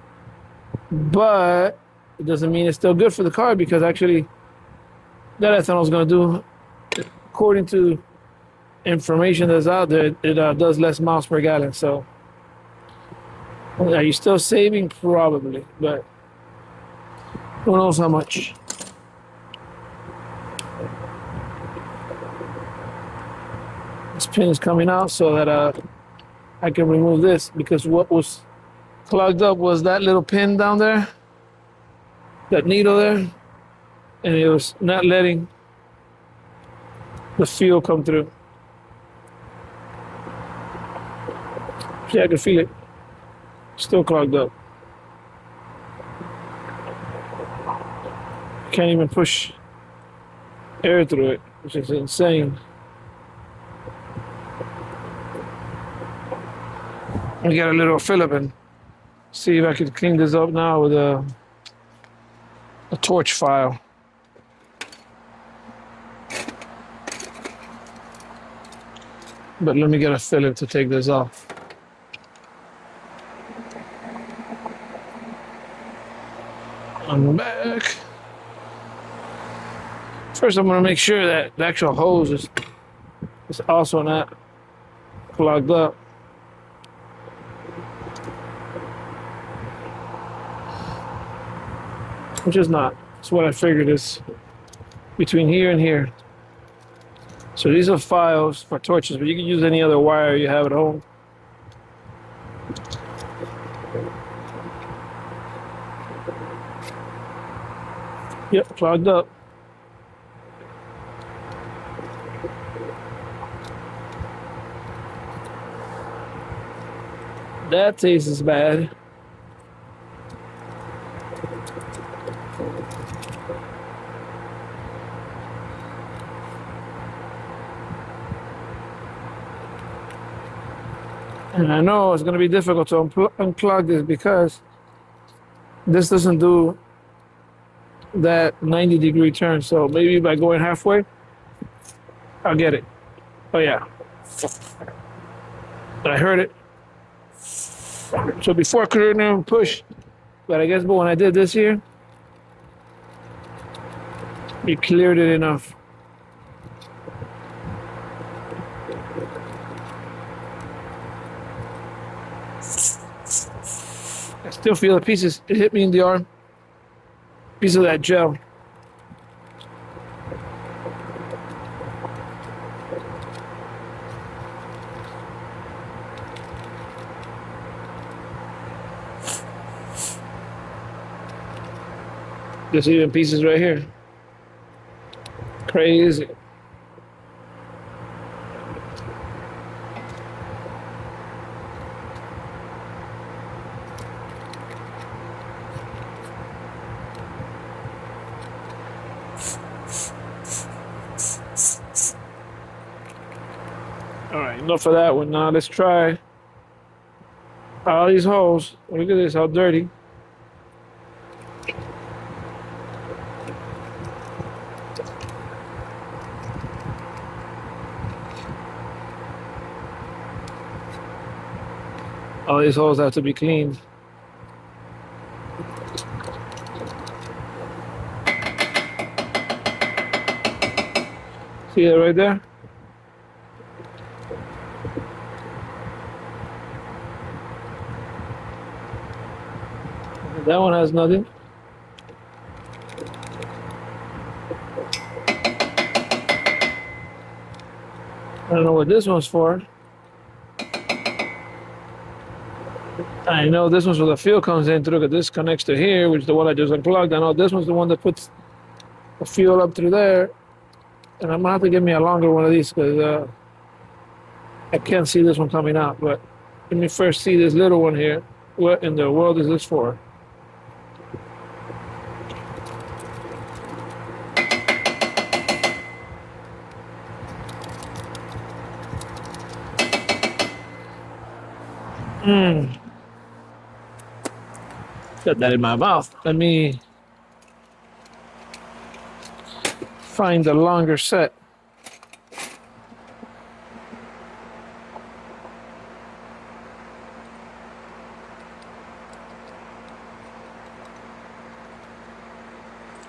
but it doesn't mean it's still good for the car, because actually that ethanol is going to do, according to information that's out there, it does less miles per gallon. So are you still saving? Probably, but who knows how much. This pin is coming out so that I can remove this, because what was clogged up was that little pin down there, that needle there, and it was not letting the fuel come through. See, I can feel it. Still clogged up. Can't even push air through it, which is insane. I got a little Phillip and see if I could clean this up now with a torch file. But let me get a Phillip to take this off. I'm back. First, I'm gonna make sure that the actual hose is It's also not clogged up. Which is not. That's what I figured is between here and here. So these are files for torches, but you can use any other wire you have at home. Yep, clogged up. That tastes bad. And I know it's going to be difficult to unclog this because this doesn't do that 90-degree turn. So maybe by going halfway, I'll get it. Oh yeah. I heard it. So before I couldn't even push, but I guess when I did this here, it cleared it enough. I still feel the pieces. It hit me in the arm. Piece of that gel. There's even pieces right here. Crazy. All right, enough of that one. Now let's try all these holes. Look at this, how dirty. All these holes have to be cleaned. See it right there? That one has nothing. I don't know what this one's for. I know this one's where the fuel comes in through, because this connects to here, which is the one I just unplugged. I know this one's the one that puts the fuel up through there. And I'm gonna have to get me a longer one of these because I can't see this one coming out. But let me first see this little one here. What in the world is this for? Got that in my mouth. Let me find the longer set.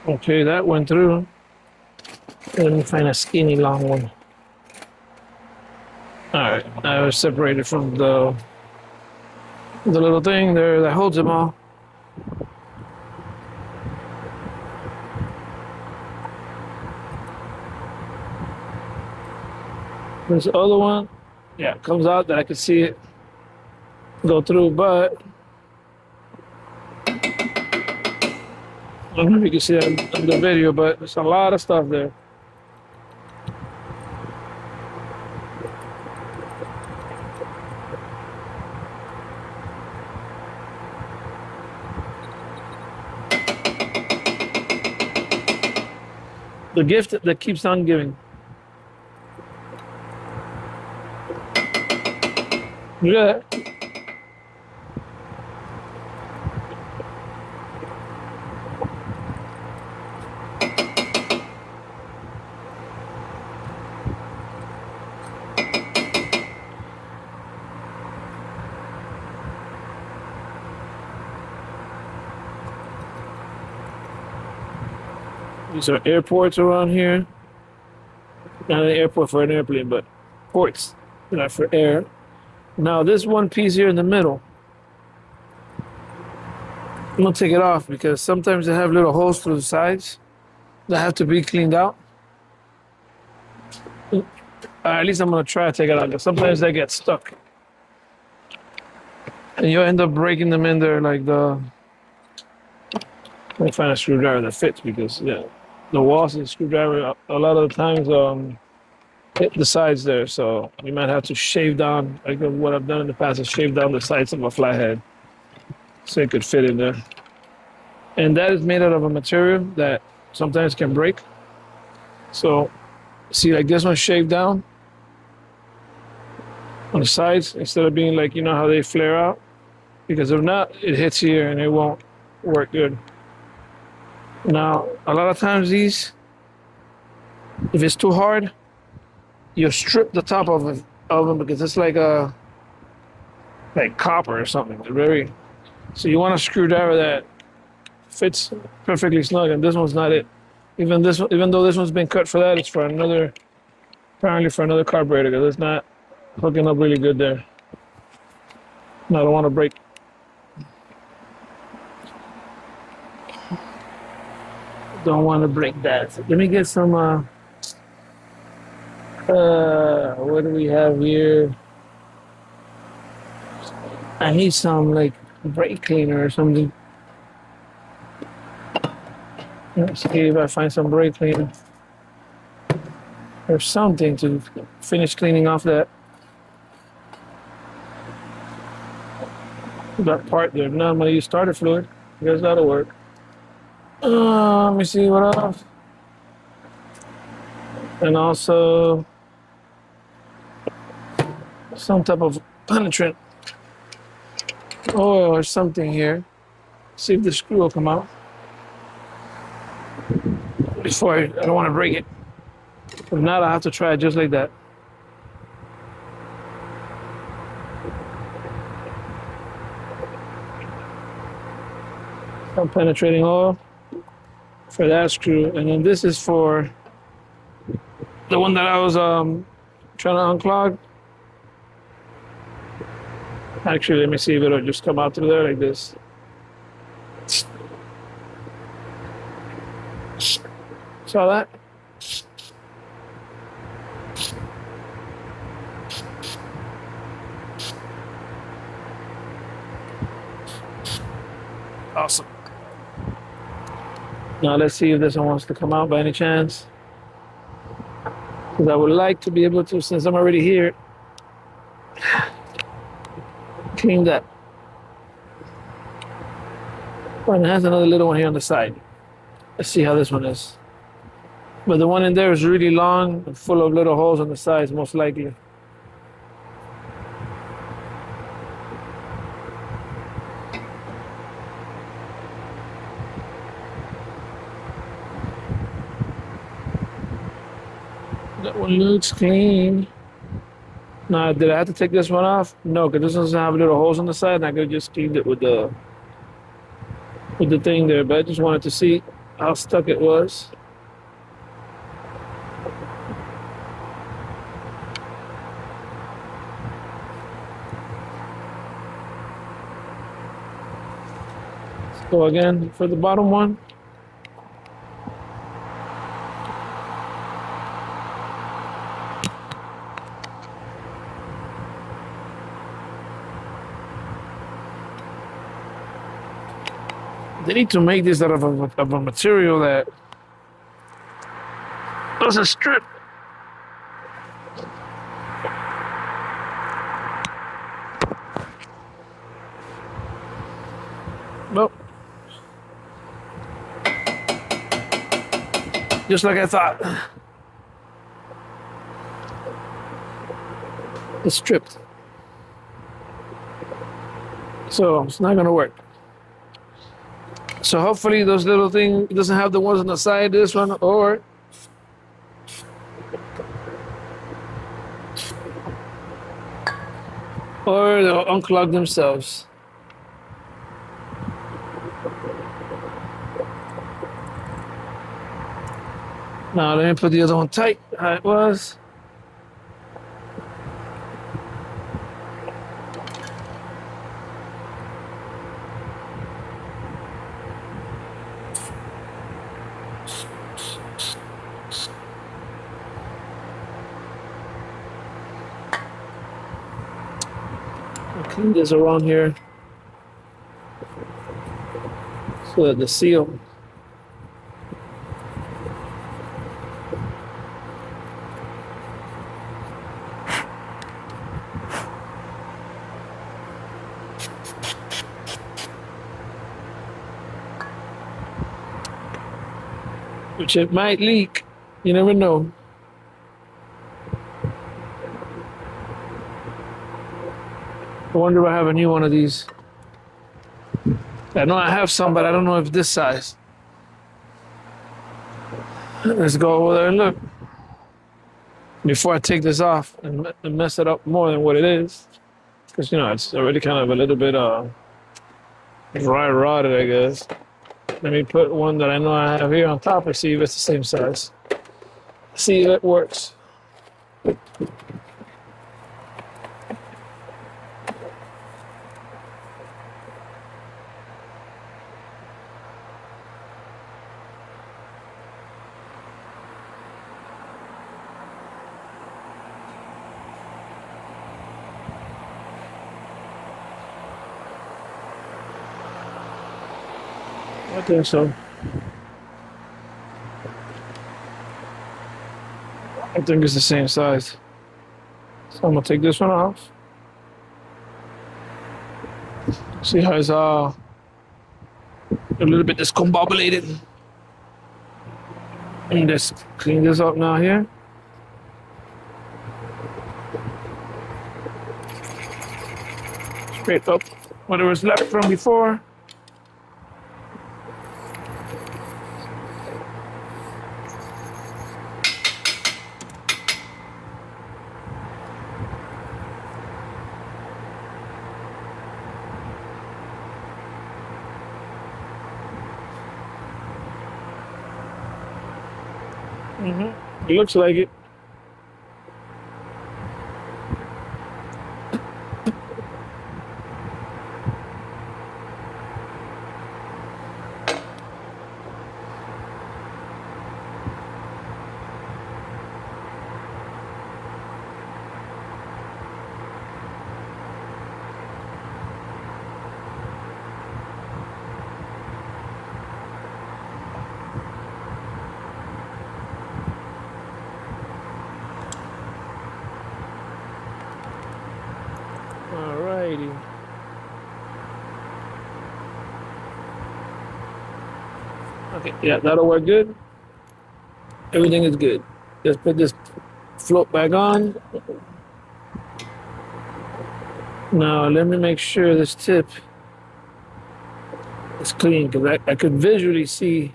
Okay, that went through. Let me find a skinny long one. All right, I was separated from the little thing there that holds them all. This other one, yeah, it comes out that I can see it go through, but I don't know if you can see that in the video, but there's a lot of stuff there. The gift that keeps on giving. Look at that. These are airports around here. Not an airport for an airplane, but ports that are for air. Now this one piece here in the middle, I'm gonna take it off because sometimes they have little holes through the sides that have to be cleaned out. At least I'm gonna try to take it out because sometimes they get stuck. And you end up breaking them in there like the. Let me find a screwdriver that fits because yeah, the walls of the screwdriver a lot of the times hit the sides there, so you might have to shave down. Like what I've done in the past is shave down the sides of a flathead so it could fit in there. And that is made out of a material that sometimes can break. So see, like this one shaved down on the sides instead of being like, you know how they flare out, because if not it hits here and it won't work good. Now a lot of times these, if it's too hard, you strip the top of them because it's like copper or something. They're very, so you want a screwdriver that fits perfectly snug, and this one's not it. Even though this one's been cut for that, it's for another, apparently for another carburetor because it's not hooking up really good there. No, I don't want to break. Don't want to break that. So let me get some. What do we have here? I need some like brake cleaner or something. Let's see if I find some brake cleaner or something to finish cleaning off that part there. Now I'm gonna use starter fluid. I guess that'll work. Let me see what else. And also some type of penetrant oil or something here. See if the screw will come out before I don't want to break it. If not, I'll have to try it just like that. Some penetrating oil for that screw, and then this is for the one that I was trying to unclog. Actually, let me see if it'll just come out through there like this. Saw that? Awesome. Now let's see if this one wants to come out by any chance. Because I would like to be able to, since I'm already here, clean that. Oh, and it has another little one here on the side. Let's see how this one is. But the one in there is really long and full of little holes on the sides, most likely. That one looks clean. Now, did I have to take this one off? No, because this doesn't have little holes on the side, and I could just clean it with the thing there. But I just wanted to see how stuck it was. Let's go again for the bottom one. They need to make this out of a material that doesn't strip. Nope. Just like I thought. It's stripped. So it's not gonna work. So hopefully those little things doesn't have the ones on the side, this one, or they'll unclog themselves. Now let me put the other one tight, how it was. clean this around here so that the seal. Which it might leak. You never know. I wonder if I have a new one of these. I know I have some, but I don't know if this size. Let's go over there and look. Before I take this off and mess it up more than what it is. Because, you know, it's already kind of a little bit dry rotted, I guess. Let me put one that I know I have here on top and see if it's the same size. See if it works. I think so. I think it's the same size. So I'm gonna take this one off. See how it's a little bit discombobulated. And just clean this up now here. Straight up whatever's left from before. It looks like it. Alrighty. Okay, yeah, that'll work good. Everything is good. Just put this float back on. Now let me make sure this tip is clean because I could visually see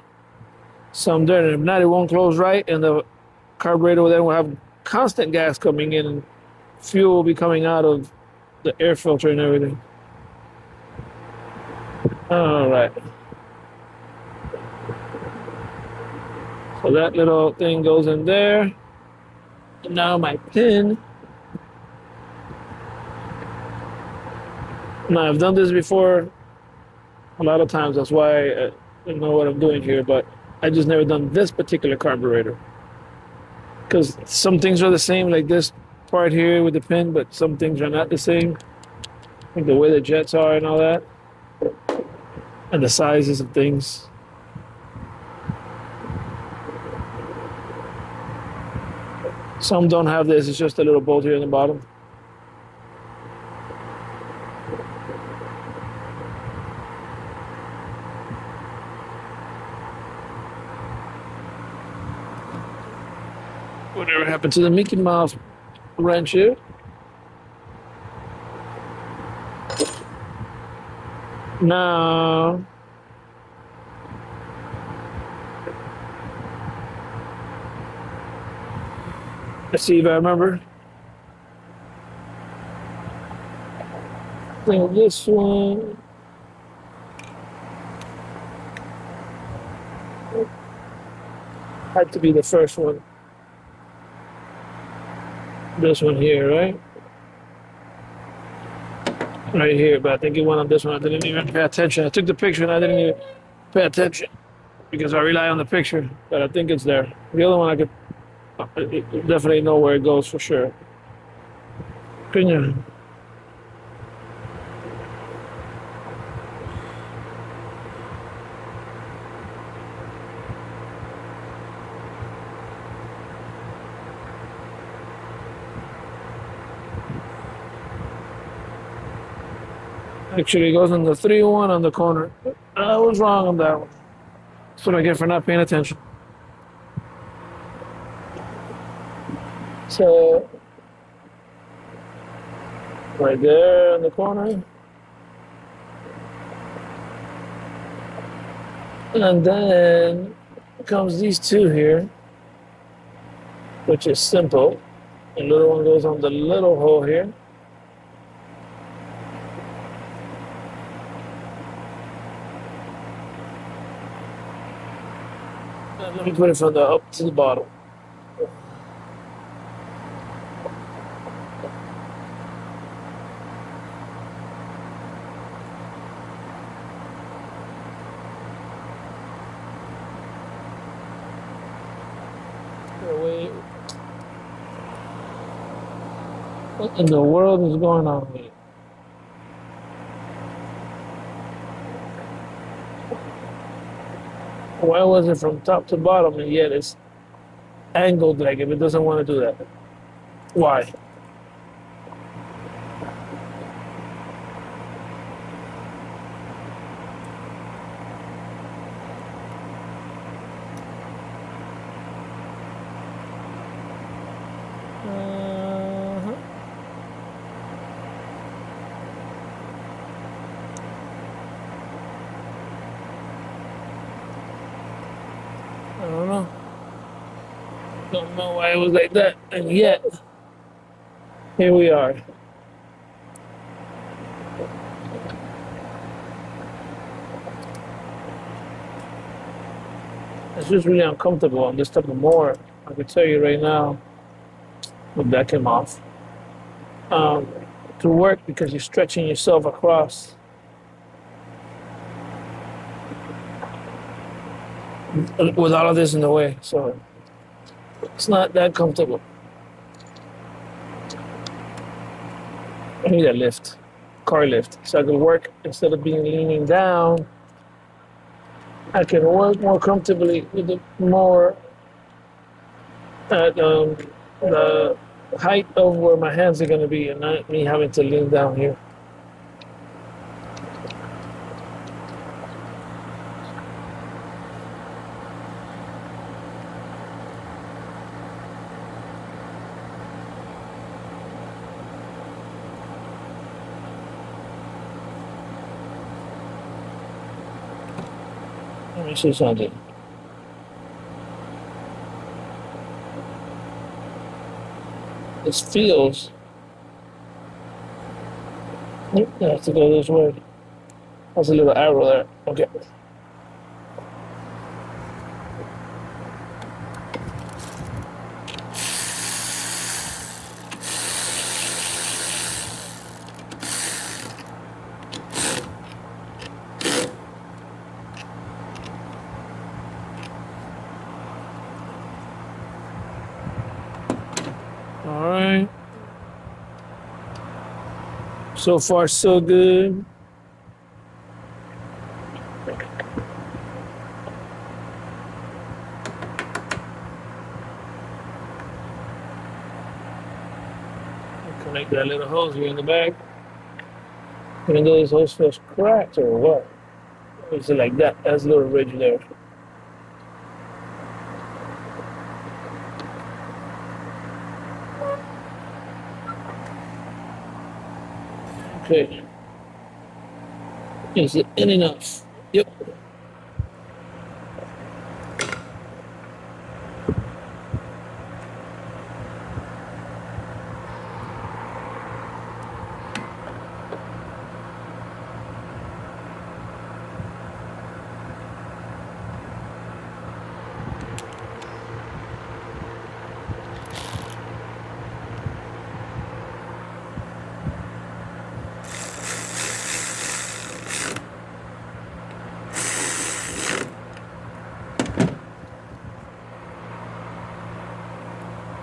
some there. And if not, it won't close right, and the carburetor then will have constant gas coming in, and fuel will be coming out of the air filter and everything. All right. So that little thing goes in there. And now my pin. Now I've done this before a lot of times. That's why I don't know what I'm doing here, but I just never done this particular carburetor. Because some things are the same, like this part here with the pin, but some things are not the same. Like the way the jets are and all that. And the sizes of things. Some don't have this, it's just a little bolt here in the bottom. Whatever happened to the Mickey Mouse wrench here? No. Let's see if I remember. I think this one. Had to be the first one. This one here, right? Right here, but I think it went on this one. I didn't even pay attention. I took the picture and I didn't even pay attention because I rely on the picture, but I think it's there. The other one I could definitely know where it goes for sure. Couldn't you? Actually, it goes on the 3-1 on the corner. I was wrong on that one. That's what I get for not paying attention. So, right there in the corner. And then comes these two here, which is simple. The little one goes on the little hole here. And let me put it from the up to the bottom. What in the world is going on here? Why was it from top to bottom and yet it's angled like if it doesn't want to do that? Why? I don't know. Don't know why it was like that. And yet, here we are. It's just really uncomfortable on this type of mower. I can tell you right now, the back came off. To work because you're stretching yourself across. With all of this in the way, so it's not that comfortable. I need a lift, car lift, so I can work instead of being leaning down. I can work more comfortably with the mower at the height of where my hands are going to be, and not me having to lean down here. Let me see something. This feels. I have to go this way. That's a little arrow there. Okay. All right. So far, so good. Connect that little hose here in the back. Even though this hose feels cracked or what? Is it like that? That's a little ridge there. Okay. Is it in enough? Yep.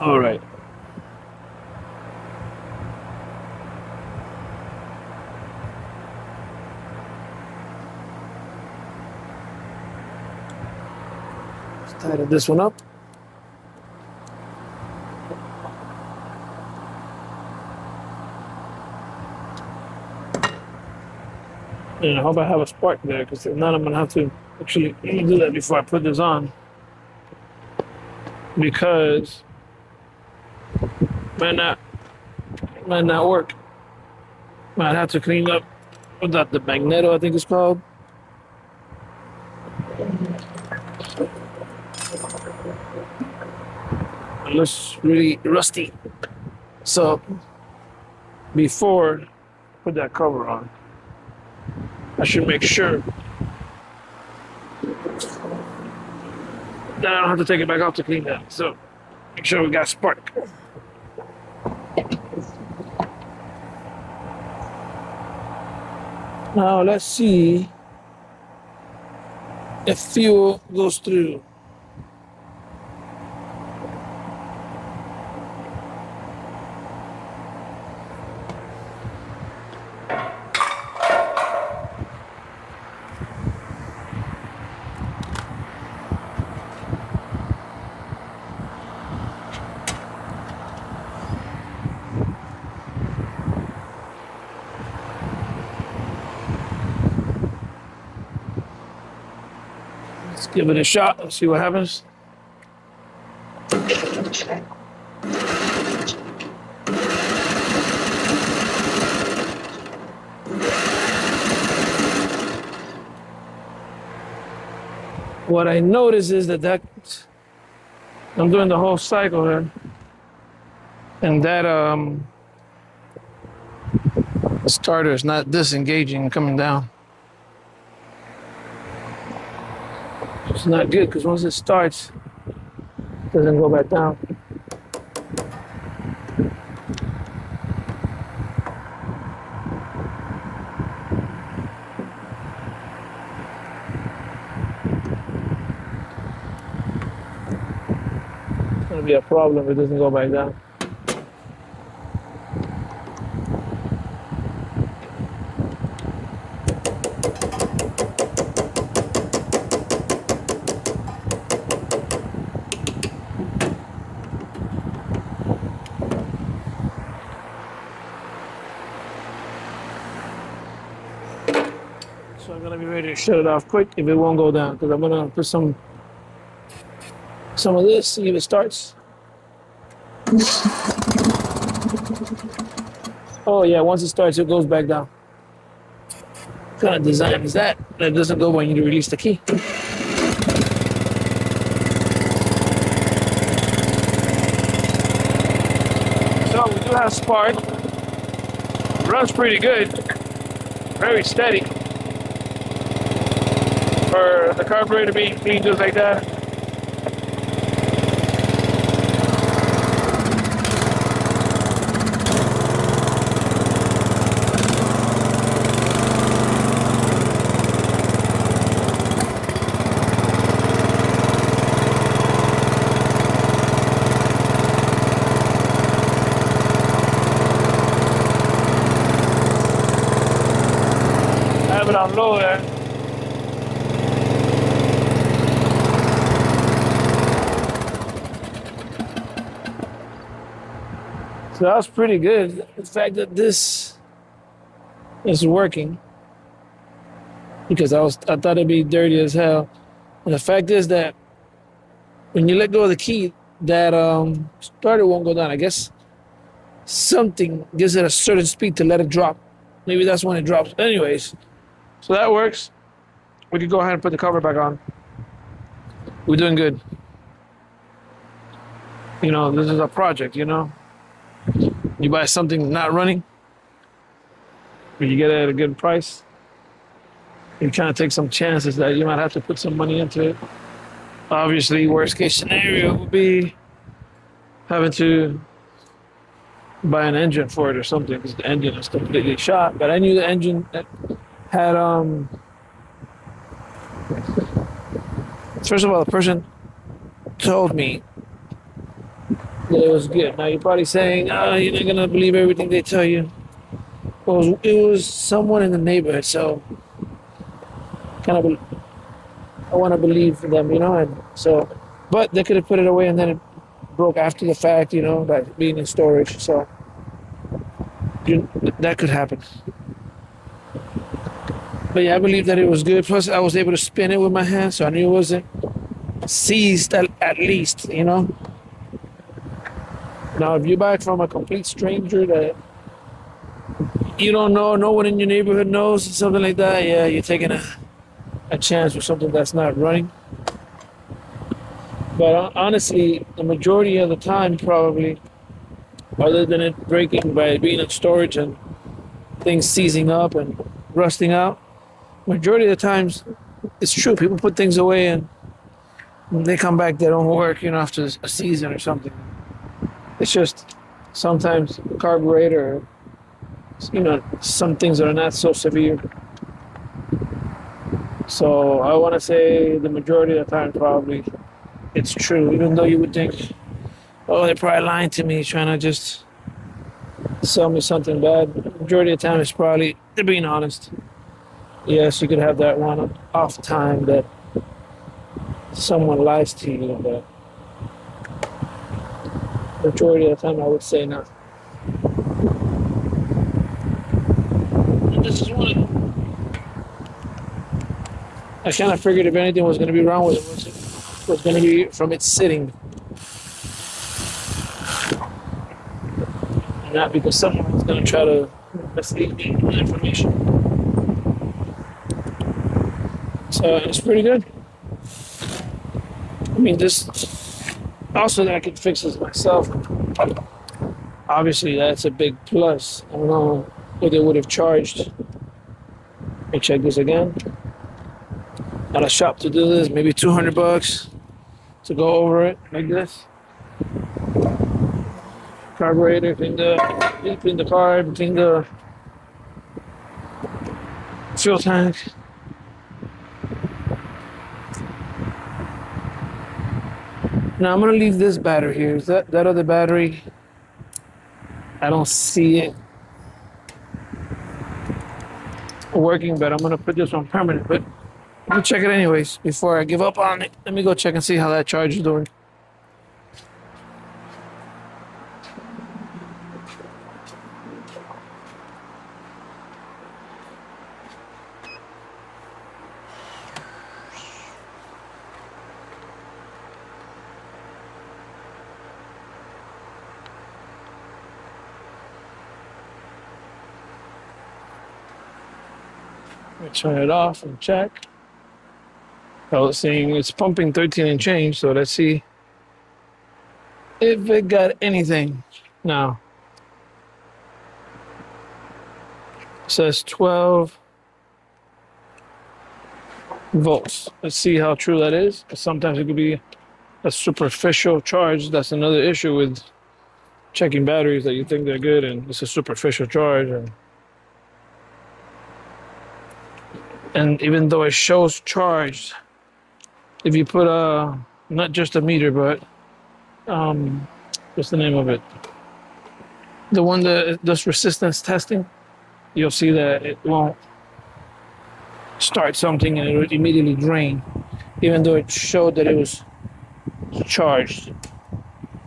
All right. Let's tighten this one up. And I hope I have a spark there, because if not, I'm gonna have to actually do that before I put this on, because might not might not work. Might have to clean up with that the magneto, I think it's called. It looks really rusty. So before I put that cover on, I should make sure that I don't have to take it back off to clean that. So make sure we got spark. Now let's see if fuel goes through. Let's give it a shot. Let's see what happens. What I notice is that I'm doing the whole cycle here, and that starter is not disengaging and coming down. It's not good, because once it starts, it doesn't go back down. It's gonna be a problem if it doesn't go back down. So I'm gonna be ready to shut it off quick if it won't go down, because I'm gonna put some of this, see if it starts. Oh yeah, once it starts, it goes back down. What kind of design is that? That doesn't go when you release the key. So we do have spark. Runs pretty good. Very steady. For the carburetor being clean just like that. Have it on low there. So that's pretty good. The fact that this is working, because I thought it'd be dirty as hell. And the fact is that when you let go of the key, that starter won't go down. I guess something gives it a certain speed to let it drop. Maybe that's when it drops. Anyways, so that works. We can go ahead and put the cover back on. We're doing good. You know, this is a project, you know. You buy something not running, but you get it at a good price. You kind of take some chances that you might have to put some money into it. Obviously, worst case scenario would be having to buy an engine for it or something, because the engine is completely shot. But I knew the engine had first of all, the person told me that it was good. Now you're probably saying, "Oh, you're not gonna believe everything they tell you." It was someone in the neighborhood, so kind of I want to believe them, you know. And so, but they could have put it away and then it broke after the fact, you know, by being in storage. So that could happen. But yeah, I believe that it was good. Plus, I was able to spin it with my hand, so I knew it wasn't seized at least, you know? Now, if you buy it from a complete stranger that you don't know, no one in your neighborhood knows, something like that, yeah, you're taking a chance with something that's not running. But honestly, the majority of the time, probably, other than it breaking by being in storage and things seizing up and rusting out, majority of the times, it's true. People put things away and when they come back, they don't work, you know, after a season or something. It's just sometimes carburetor, you know, some things are not so severe. So I want to say the majority of the time, probably it's true. Even though you would think, oh, they're probably lying to me, trying to just sell me something bad. The majority of the time, it's probably they're being honest. Yes, you could have that one off time that someone lies to you, but majority of the time, I would say not. And this is one. I kind of figured if anything was going to be wrong with it, was going to be from it sitting, and not because someone was going to try to mislead me with information. So it's pretty good. I mean, this also that I could fix this myself. Obviously, that's a big plus. I don't know what they would have charged. Let me check this again. At a shop to do this, maybe $200 to go over it like this. Carburetor, clean the carb, clean the fuel tank. Now I'm gonna leave this battery here. Is that other battery? I don't see it working, but I'm gonna put this on permanent. But let me check it anyways before I give up on it. Let me go check and see how that charge is doing. Let me turn it off and check. I was saying it's pumping 13 and change, so let's see if it got anything. Now, it says 12 volts. Let's see how true that is. Sometimes it could be a superficial charge. That's another issue with checking batteries, that you think they're good and it's a superficial charge. And even though it shows charged, if you put not just a meter, but what's the name of it? The one that does resistance testing, you'll see that it won't start something and it would immediately drain, even though it showed that it was charged.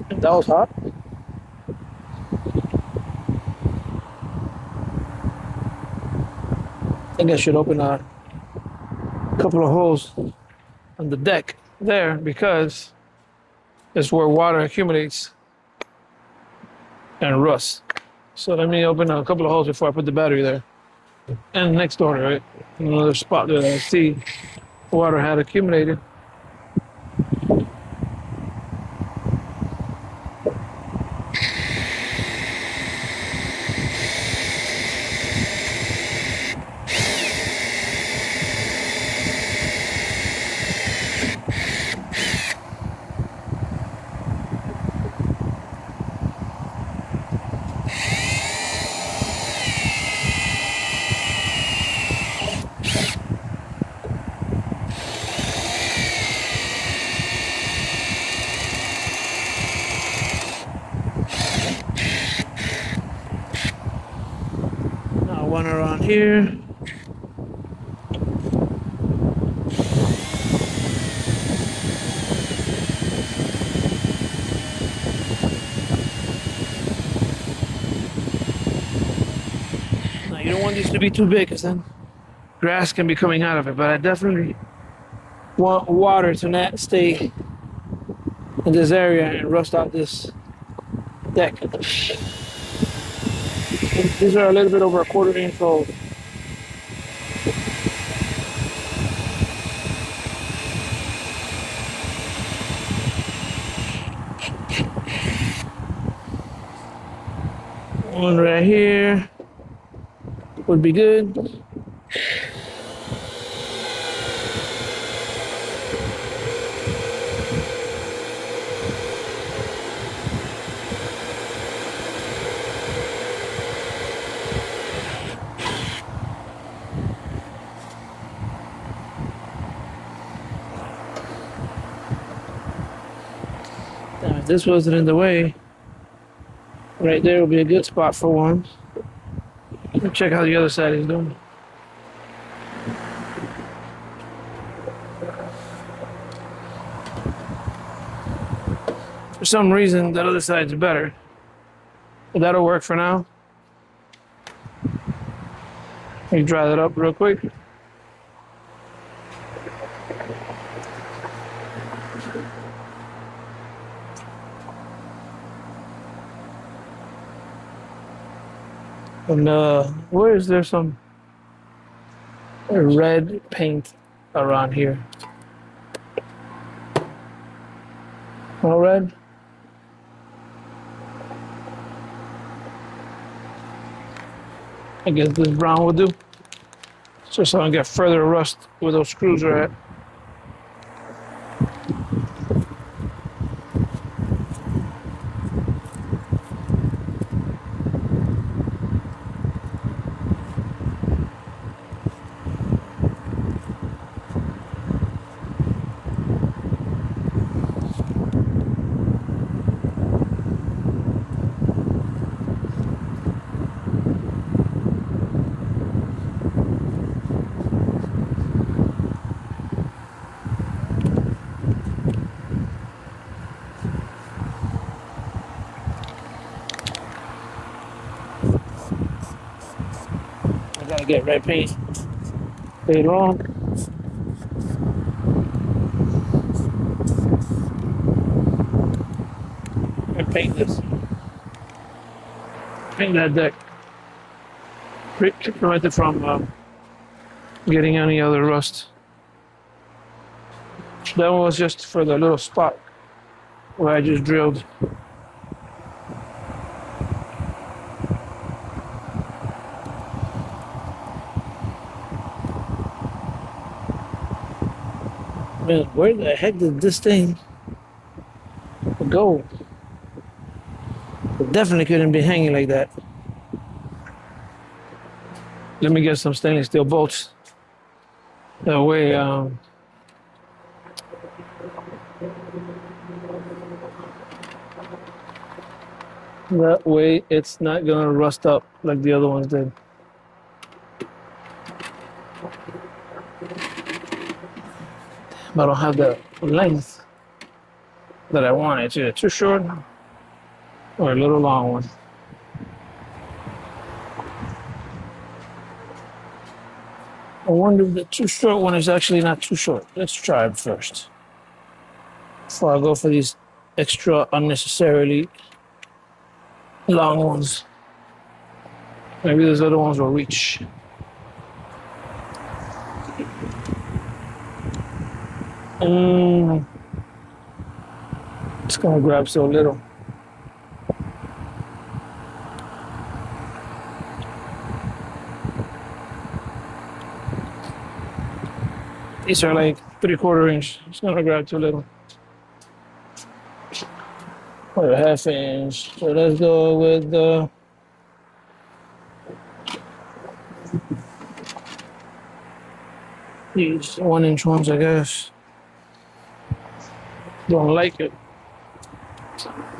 And that was hot. I think I should open a couple of holes on the deck there because it's where water accumulates and rusts. So let me open a couple of holes before I put the battery there. And next door, right? Another spot that I see water had accumulated. One around here. Now you don't want these to be too big, because then grass can be coming out of it, but I definitely want water to not stay in this area and rust out this deck. These are a little bit over a quarter-inch old. One right here would be good. Now, if this wasn't in the way, right there would be a good spot for one. Let me check how the other side is doing. For some reason, that other side's better. But that'll work for now. Let me dry that up real quick. And where is there some red paint around here? No red? I guess this brown will do. Just so I don't get further rust where those screws are at. Gotta get red paint later on. And paint this. Paint that deck. Prevent it from getting any other rust. That one was just for the little spot where I just drilled. Man, where the heck did this thing go? It definitely couldn't be hanging like that. Let me get some stainless steel bolts. That way, it's not gonna rust up like the other ones did. But I don't have the length that I want. It's either too short or a little long one. I wonder if the too short one is actually not too short. Let's try it first. Before I go for these extra unnecessarily long ones. Maybe those other ones will reach. It's gonna grab so little. These are like 3/4 inch. It's gonna grab too little. Or 1/2 inch. So let's go with the these 1-inch ones, I guess. Don't like it.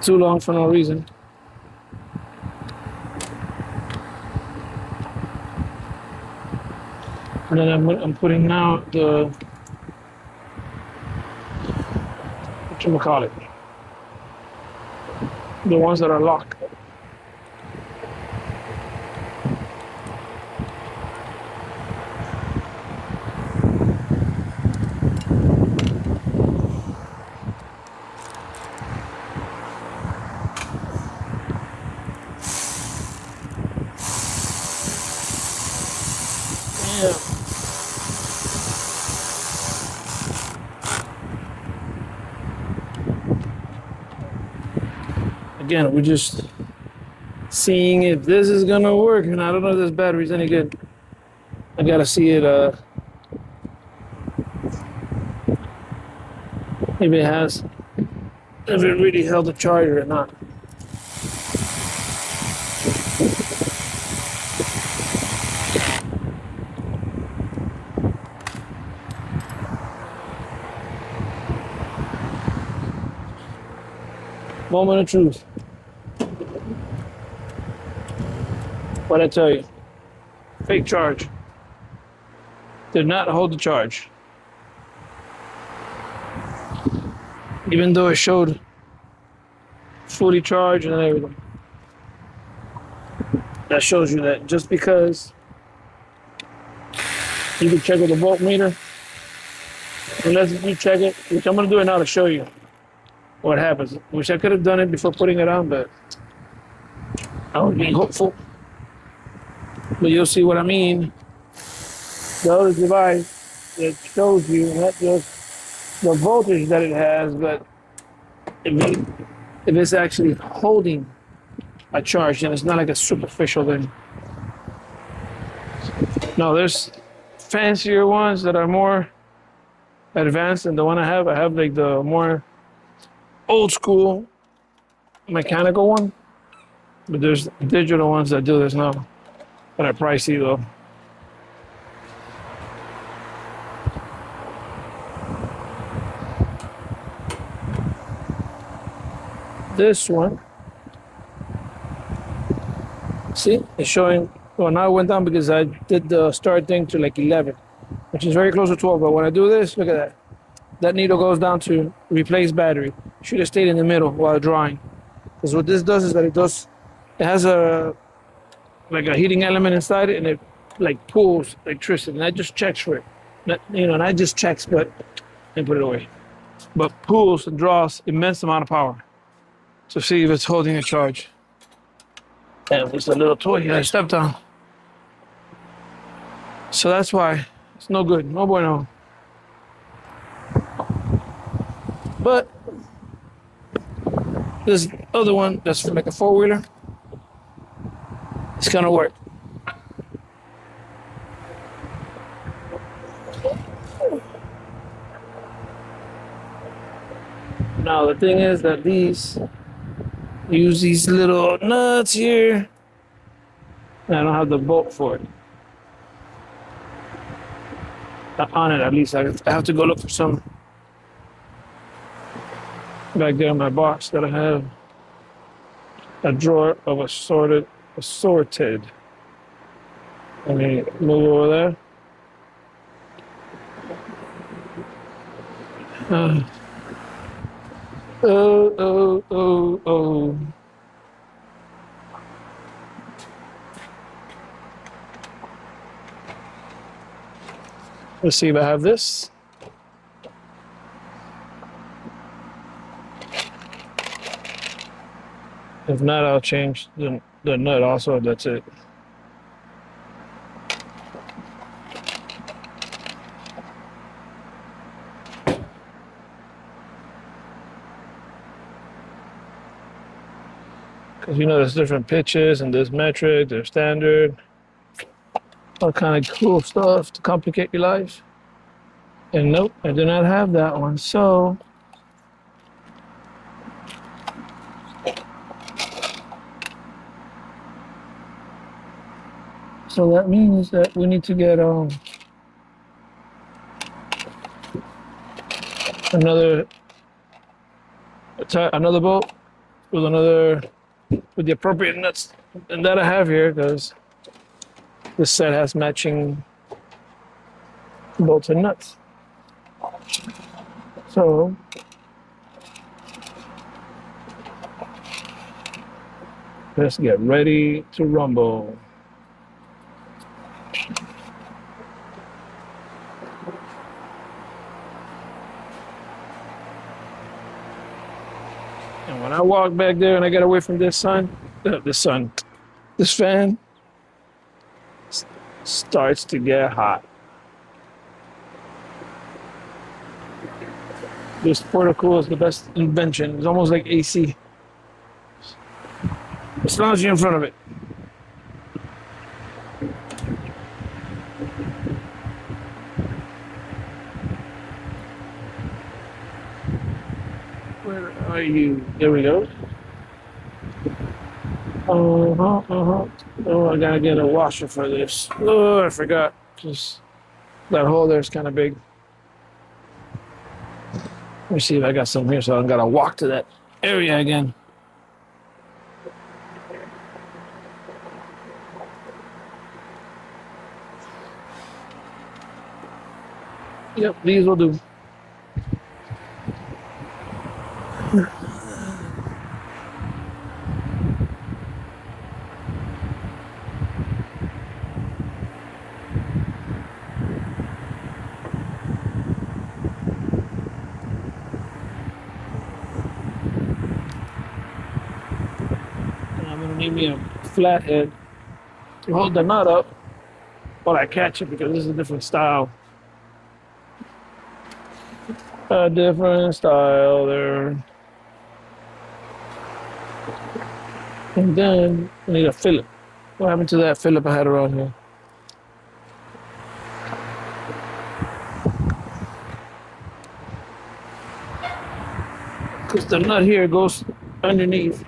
Too long for no reason. And then I'm putting now the whatchamacallit, the ones that are locked. again, we're just seeing if this is gonna work, and I don't know if this battery's any good. I gotta see it. If it has, if it really held the charger or not. Moment of truth. What I tell you, fake charge. Did not hold the charge. Even though it showed fully charged and everything. That shows you that just because you can check with the voltmeter, unless you check it, which I'm gonna do it now to show you what happens. Wish I could have done it before putting it on, but I was being hopeful. But you'll see what I mean. The other device that shows you not just the voltage that it has, but if it's actually holding a charge, and it's not like a superficial thing. No, there's fancier ones that are more advanced than the one I have. I have like the more old school mechanical one, but there's digital ones that do this now that are pricey though. This one, see, it's showing, well, now it went down because I did the start thing to like 11, which is very close to 12. But when I do this, look at that. That needle goes down to replace battery. Should have stayed in the middle while drawing. Because what this does is that it has a heating element inside it, and it like pulls electricity, and that just checks for it. Not just checks, but and put it away. But pulls and draws immense amount of power to see if it's holding a charge. And there's a little toy here I stepped on. So that's why it's no good, no bueno. But this other one that's for like a four-wheeler, it's gonna work. Now the thing is that these use these little nuts here. And I don't have the bolt for it. On it, at least. I have to go look for some back there in my box that I have a drawer of assorted. Let me move over there. Oh. Let's see if I have this. If not, I'll change the nut also. That's it. Because there's different pitches and there's metric, there's standard. All kind of cool stuff to complicate your life. And nope, I do not have that one. So that means that we need to get another bolt with the appropriate nuts, and that I have here because this set has matching bolts and nuts. So let's get ready to rumble. And when I walk back there and I get away from this fan starts to get hot. This portico is the best invention. It's almost like AC. As long as you're in front of it. Where are you? There we go. Oh, I gotta get a washer for this. Oh, I forgot. Just that hole there's kind of big. Let me see if I got some here so I don't gotta walk to that area again. Yep, these will do. I'm gonna need me a flathead to hold the nut up while I catch it because this is a different style. A different style there. And then I need a fillet. What happened to that fillet I had around here? Because the nut here goes underneath,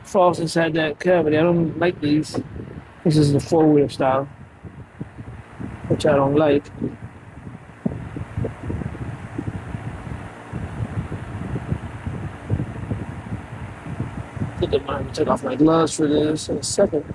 falls inside that cavity. I don't like these. This is the 4-wheel style, which I don't like. I think I'm going to take off my gloves for this in a second.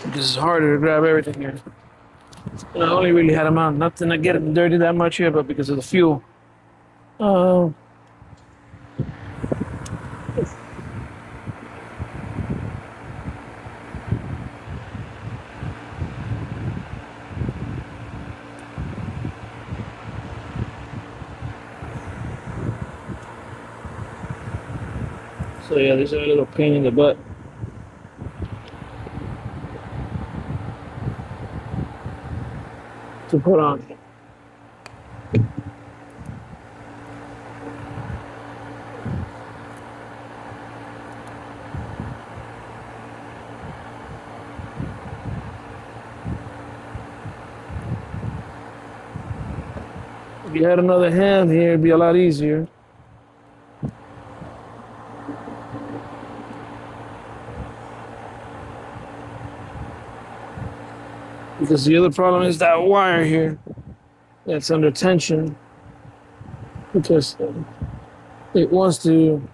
This is harder to grab everything here. And I only really had them on, nothing to get them dirty that much here, but because of the fuel. So yeah, these are a little pain in the butt. To put on. If you had another hand here, it'd be a lot easier. Because the other problem is that wire here that's under tension because it wants to,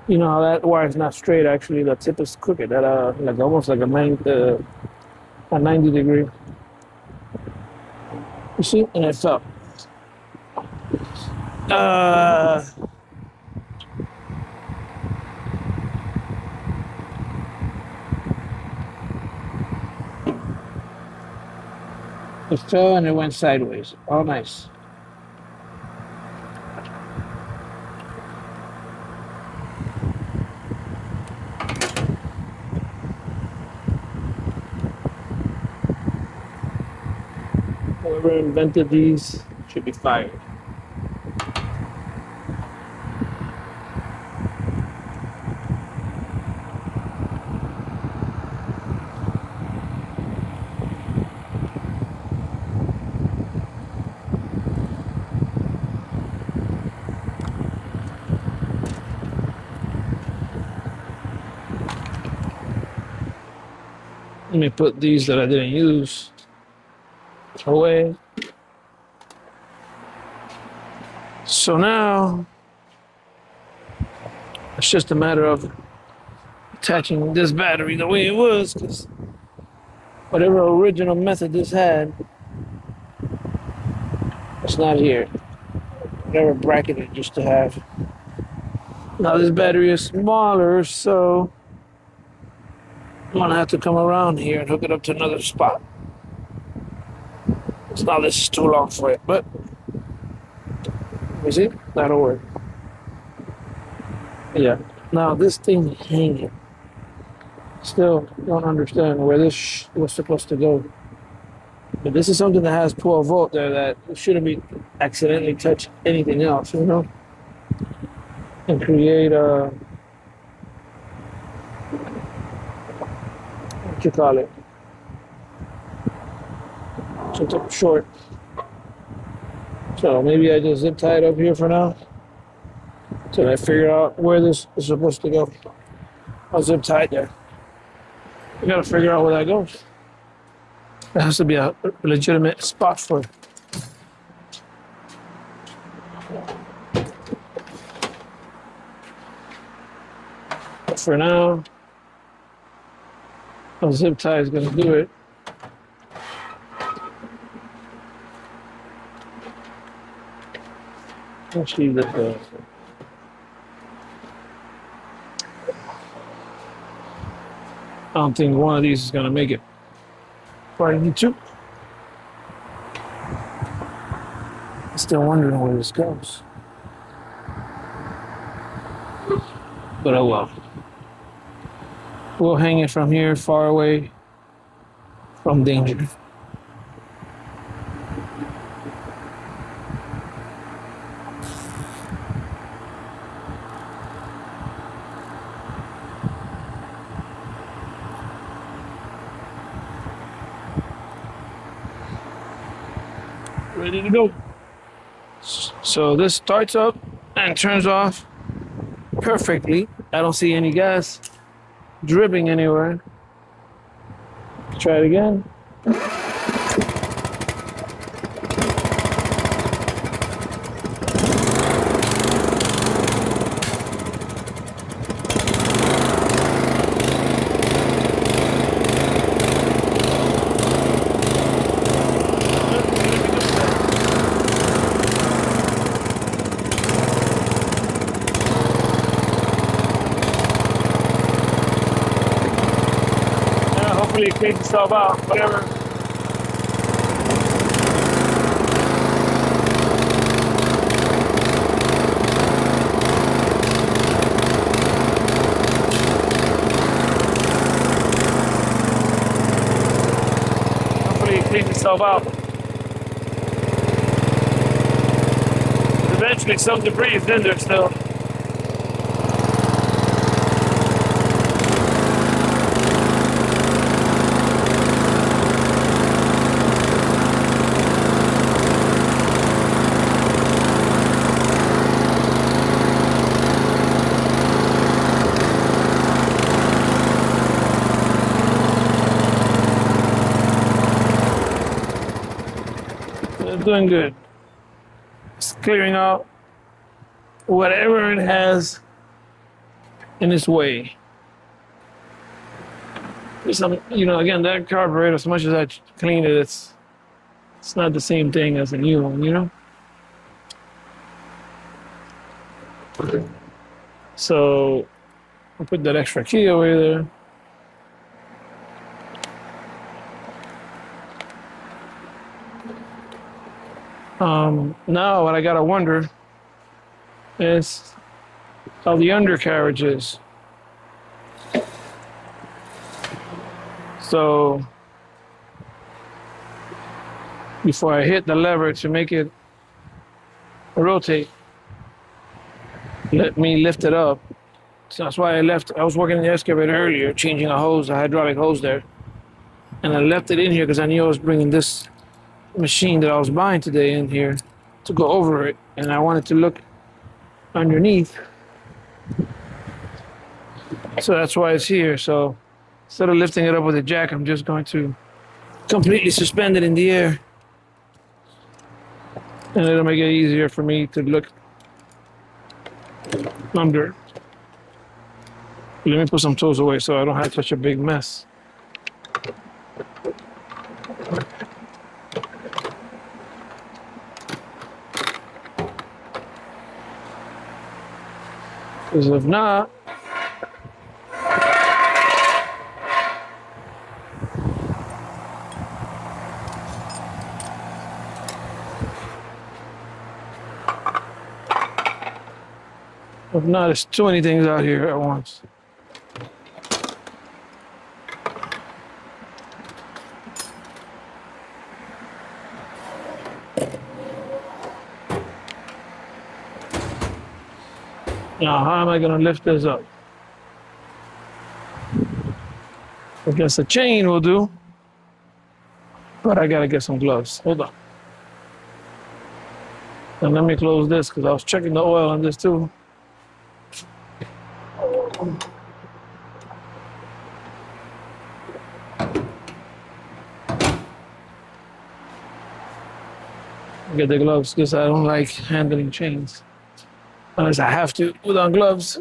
you know how that wire is not straight actually, the tip is crooked at like almost like a 90 degree. You see? And it fell. It fell and it went sideways. Oh, nice. Whoever invented these should be fired. Let me put these that I didn't use away. So now it's just a matter of attaching this battery the way it was, because whatever original method this had, it's not here. Whatever bracket it used to have. Now this battery is smaller, so I'm gonna have to come around here and hook it up to another spot. So now this is too long for it, but you see, that'll work. Yeah. Now this thing hanging. Still don't understand where this was supposed to go. But this is something that has 12 volt there that shouldn't be accidentally touch anything else, you know? And create a, what you call it? Some type of short. So maybe I just zip tie it up here for now. Till I figure out where this is supposed to go. I'll zip tie it there. I gotta figure out where that goes. There has to be a legitimate spot for it. But for now, a zip tie is gonna do it. Let's leave that there. I don't think one of these is gonna make it. Probably need two. I'm still wondering where this goes. But oh well. We'll hang it from here, far away from danger. Ready to go. So this starts up and turns off perfectly. I don't see any gas dripping anywhere. Try it again. Hopefully it cleans itself out, whatever. Hopefully it cleans itself out. Eventually some debris is in there still. Doing good. It's clearing out whatever it has in its way. There's some, you know, again, that carburetor, as much as I clean it, it's not the same thing as a new one, you know? So I'll put that extra key away there. Now what I gotta wonder is how the undercarriage is. So before I hit the lever to make it rotate, let me lift it up. So that's why I was working in the excavator earlier, changing a hose, a hydraulic hose there. And I left it in here because I knew I was bringing this machine that I was buying today in here to go over it, and I wanted to look underneath, so that's why it's here. So instead of lifting it up with a jack, I'm just going to completely suspend it in the air, and it'll make it easier for me to look under. Let me put some tools away so I don't have such a big mess. Because if not, If not, there's too many things out here at once. Now, how am I gonna lift this up? I guess a chain will do, but I gotta get some gloves. Hold on. And let me close this because I was checking the oil on this too. Get the gloves because I don't like handling chains unless I have to without gloves.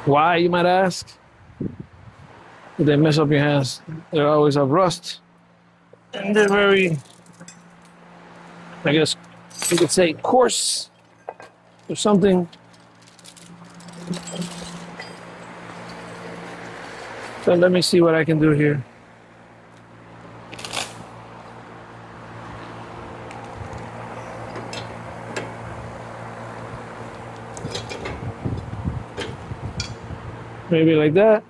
Why, you might ask? They mess up your hands. They're always have rust, and they're very, I guess you could say, coarse or something. So let me see what I can do here. Maybe like that.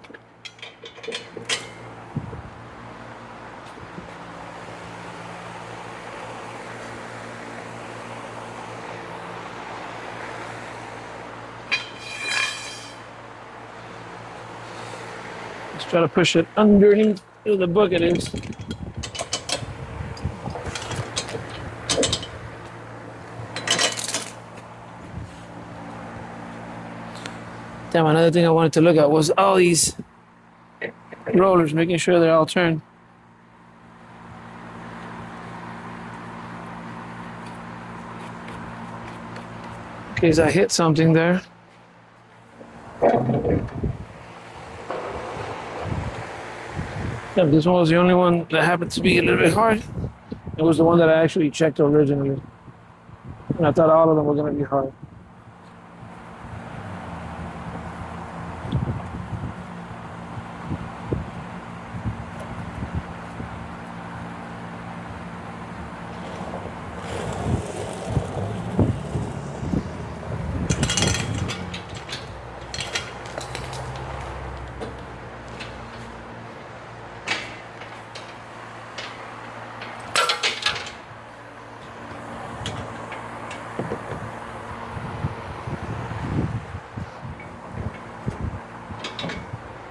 Let's try to push it underneath where the bucket is. Damn, another thing I wanted to look at was all these rollers, making sure they're all turned. In case I hit something there. Yeah, this one was the only one that happened to be a little bit hard. It was the one that I actually checked originally. And I thought all of them were going to be hard.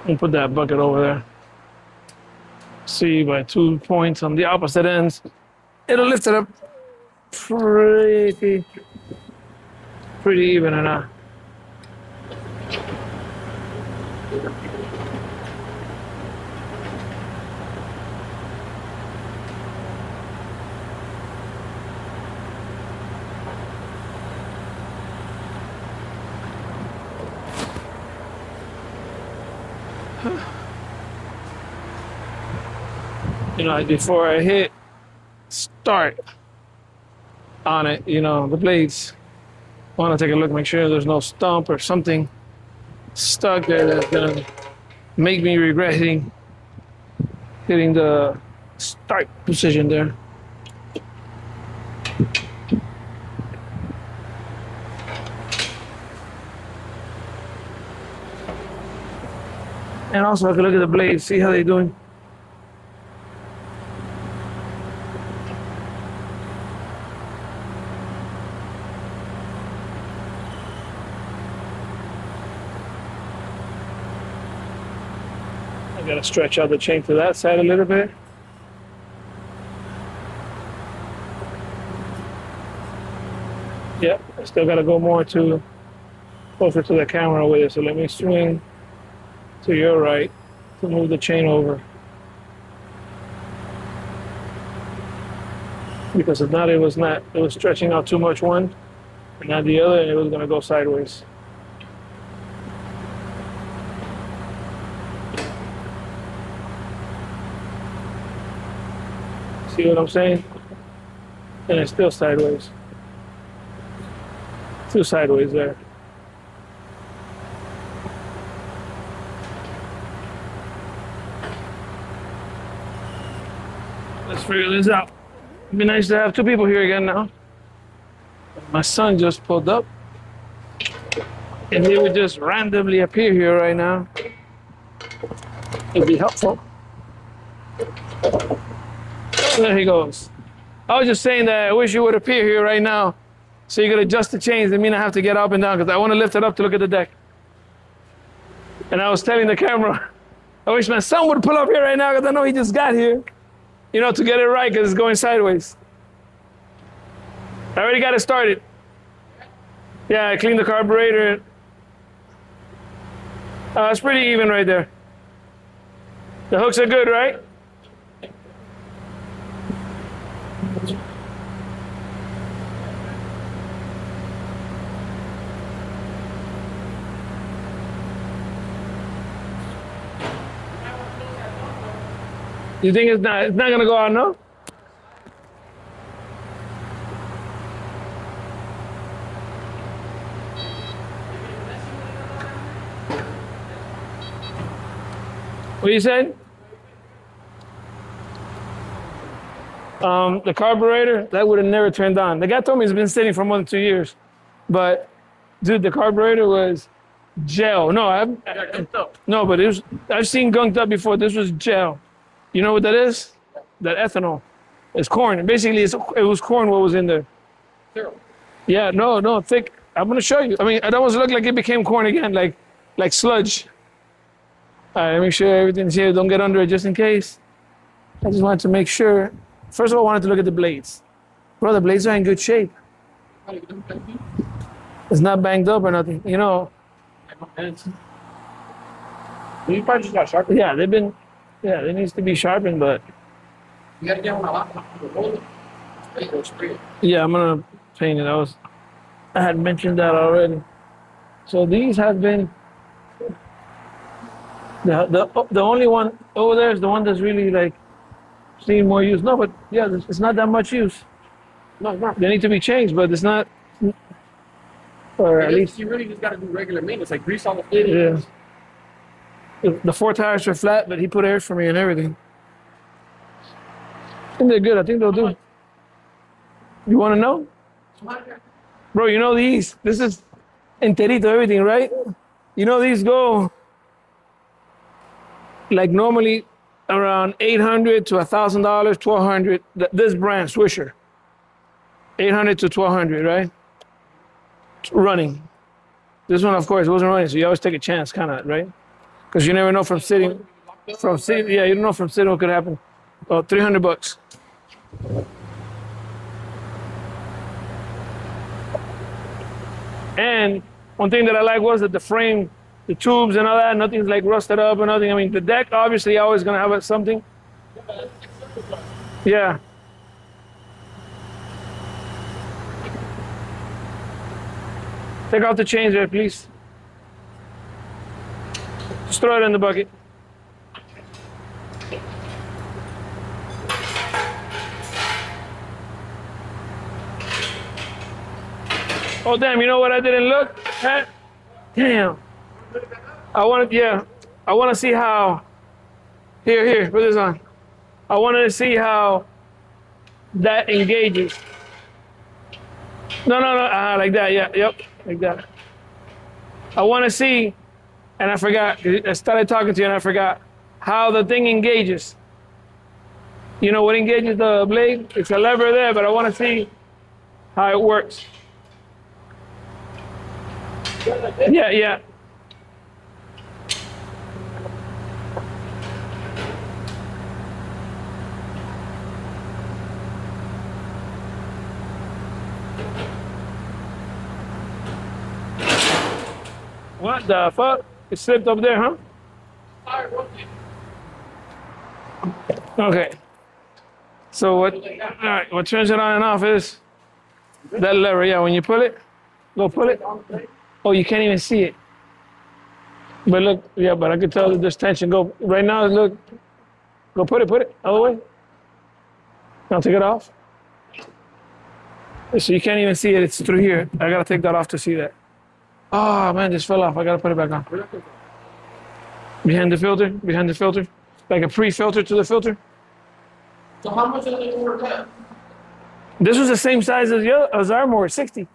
And put that bucket over there. See, by 2 points on the opposite ends, it'll lift it up pretty even enough. You know, before I hit start on it, you know, the blades, I want to take a look, make sure there's no stump or something stuck there that's gonna make me regret hitting the start position there. And also I can look at the blades, see how they're doing. I gotta stretch out the chain to that side a little bit. Yep, I still gotta go more to closer to the camera with it. So let me swing to your right to move the chain over. Because if not, it was stretching out too much one, and not the other, and it was gonna go sideways. See what I'm saying? And it's still sideways. Still sideways there. Let's figure this out. It'd be nice to have two people here again now. My son just pulled up. If he would just randomly appear here right now, it'd be helpful. There he goes. I was just saying that I wish you would appear here right now so you could adjust the chains. I mean, I have to get up and down because I want to lift it up to look at the deck. And I was telling the camera, I wish my son would pull up here right now because I know he just got here, you know, to get it right because it's going sideways. I already got it started. Yeah, I cleaned the carburetor. It's pretty even right there. The hooks are good, right? You think it's not gonna go out, no? What you said? The carburetor, that would have never turned on. The guy told me it's been sitting for more than 2 years. But, dude, the carburetor was gel. No, no, but I've seen gunked up before. This was gel. You know what that is? That ethanol. It's corn. Basically, it was corn what was in there. Yeah, no, thick. I'm going to show you. I mean, it almost looked like it became corn again, like sludge. All right, make sure everything's here. Don't get under it just in case. I just wanted to make sure. First of all, I wanted to look at the blades. Bro, the blades are in good shape. It's not banged up or nothing, you know. You probably just got sharpened. Yeah, they needs to be sharpened, but. You gotta get one a lot. Yeah, I'm gonna paint it. I had mentioned that already. So these have been. The only one over there is the one that's really like seeing more use. No, but yeah, it's not that much use. No, it's not. They need to be changed, but it's not. Or at least you really just gotta do regular maintenance, like grease all the fluid. yeah. The 4 tires are flat, but he put air for me and everything. I think they're good. I think they'll do. You want to know? Bro, you know these. This is enterito everything, right? You know these go like normally around $800 to $1,000, $1,200. This brand, Swisher, $800 to $1,200, right? Running. This one, of course, wasn't running, so you always take a chance, kind of, right? Because you never know from sitting. Yeah, you don't know from sitting what could happen. Oh, $300. And one thing that I like was that the frame, the tubes and all that, nothing's like rusted up or nothing. I mean, the deck, obviously, always gonna have something. Yeah. Take out the chains there, please. Just throw it in the bucket. Oh, damn, you know what I didn't look at? Damn. I want to see how, here, put this on. I wanted to see how that engages. No, like that, yeah, yep, like that. I want to see, and I forgot, I started talking to you and I forgot, how the thing engages. You know what engages the blade? It's a lever there, but I want to see how it works. Yeah. What the fuck? It slipped up there, huh? Okay. So what? All right. What turns it on and off is that lever. Yeah. When you pull it, go pull it. Oh, you can't even see it. But look, yeah. But I could tell that there's tension. Go right now. Look. Go put it all the way. Now take it off. So you can't even see it. It's through here. I gotta take that off to see that. Oh man, this fell off. I gotta put it back on. Behind the filter, like a pre-filter to the filter. So how much is it worth? This was the same size as our mower, 60.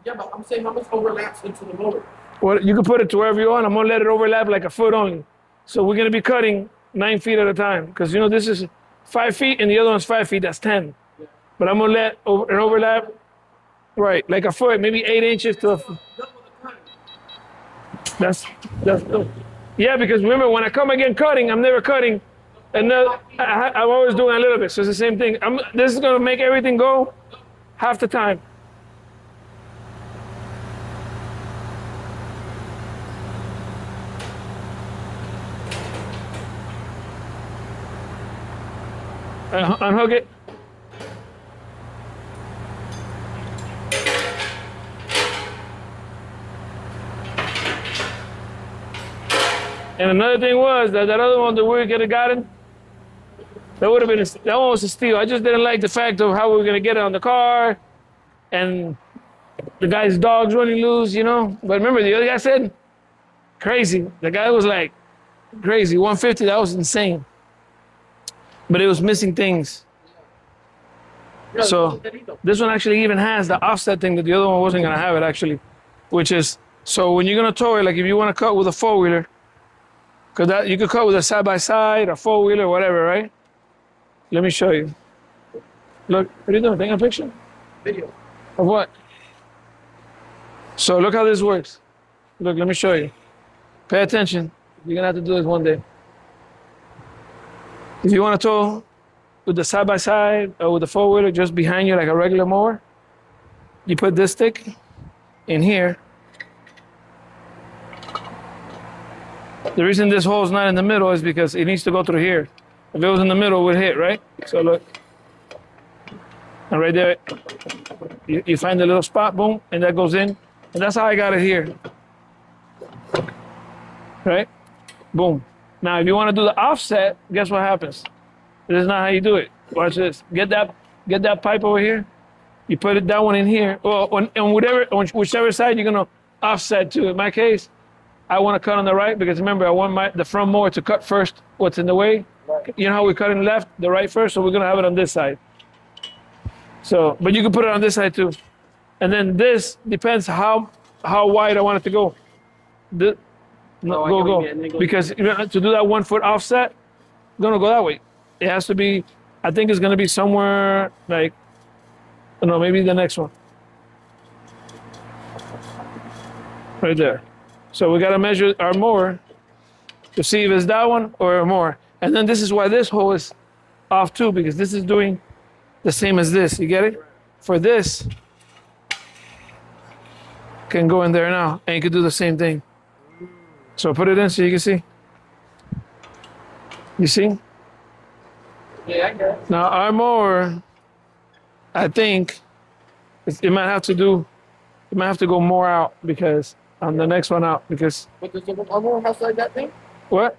Yeah, but I'm saying how much overlaps into the mower. Well, you can put it to wherever you want. I'm gonna let it overlap like a foot only. So we're gonna be cutting 9 feet at a time because you know this is 5 feet and the other one's 5 feet. That's 10. Yeah. But I'm gonna let an overlap, right, like a foot, maybe 8 inches to. Double the time. That's good. Yeah, because remember when I come again cutting, I'm never cutting. And I'm always doing a little bit. So it's the same thing. This is gonna make everything go half the time. Unhook it. And another thing was that other one that we could have gotten, that would have been that one was a steal. I just didn't like the fact of how we were gonna get it on the car, and the guy's dog's running loose, you know. But remember, the other guy said, crazy. The guy was like, crazy. 150. That was insane. But it was missing things. Yeah, So this one actually even has the offset thing that the other one wasn't gonna have it actually, which is so when you're gonna tow it, like if you want to cut with a 4-wheeler, because that you could cut with a side-by-side, a 4-wheeler, whatever, right? Let me show you. Look, what are you doing? Taking a picture video. of what? So look how this works. Look, let me show you. Pay attention. You're gonna have to do this one day. If you want to tow with the side-by-side or with the 4-wheeler just behind you like a regular mower, you put this stick in here. The reason this hole is not in the middle is because it needs to go through here. If it was in the middle, it would hit, right? So look. And right there, you find the little spot, boom, and that goes in. And that's how I got it here. Right? Boom. Now, if you want to do the offset, guess what happens? This is not how you do it. Watch this. Get that pipe over here. You put that one in here. Well, on whichever side you're gonna offset to. In my case, I want to cut on the right because remember, I want the front mower to cut first what's in the way. Right. You know how we're cutting left, the right first, so we're gonna have it on this side. So, but you can put it on this side too. And then this depends how wide I want it to go. Go. Because to do that 1 foot offset, it's gonna go that way. It has to be, I think it's gonna be somewhere like, I don't know, maybe the next one. Right there. So we gotta measure our mower to see if it's that one or more. And then this is why this hole is off too, because this is doing the same as this. You get it? For this, can go in there now and you can do the same thing. So put it in so you can see. You see? Yeah, I guess. Now our mower, I think it might have to go more out because on the next one out because. But does the mower have like that thing? What?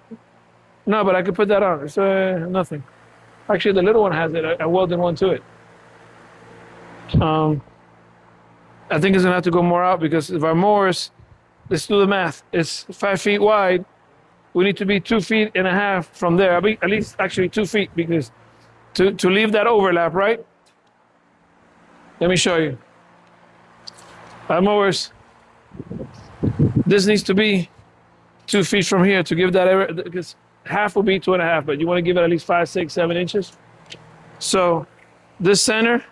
No, but I could put that on. It's nothing. Actually, the little one has it. I welded one to it. I think it's gonna have to go more out because if our mowers, let's do the math. It's 5 feet wide. We need to be 2.5 feet from there. At least actually 2 feet because to leave that overlap, right? Let me show you. Our mowers. This needs to be 2 feet from here to give that because half will be 2.5, but you want to give it at least 5, 6, 7 inches. So this center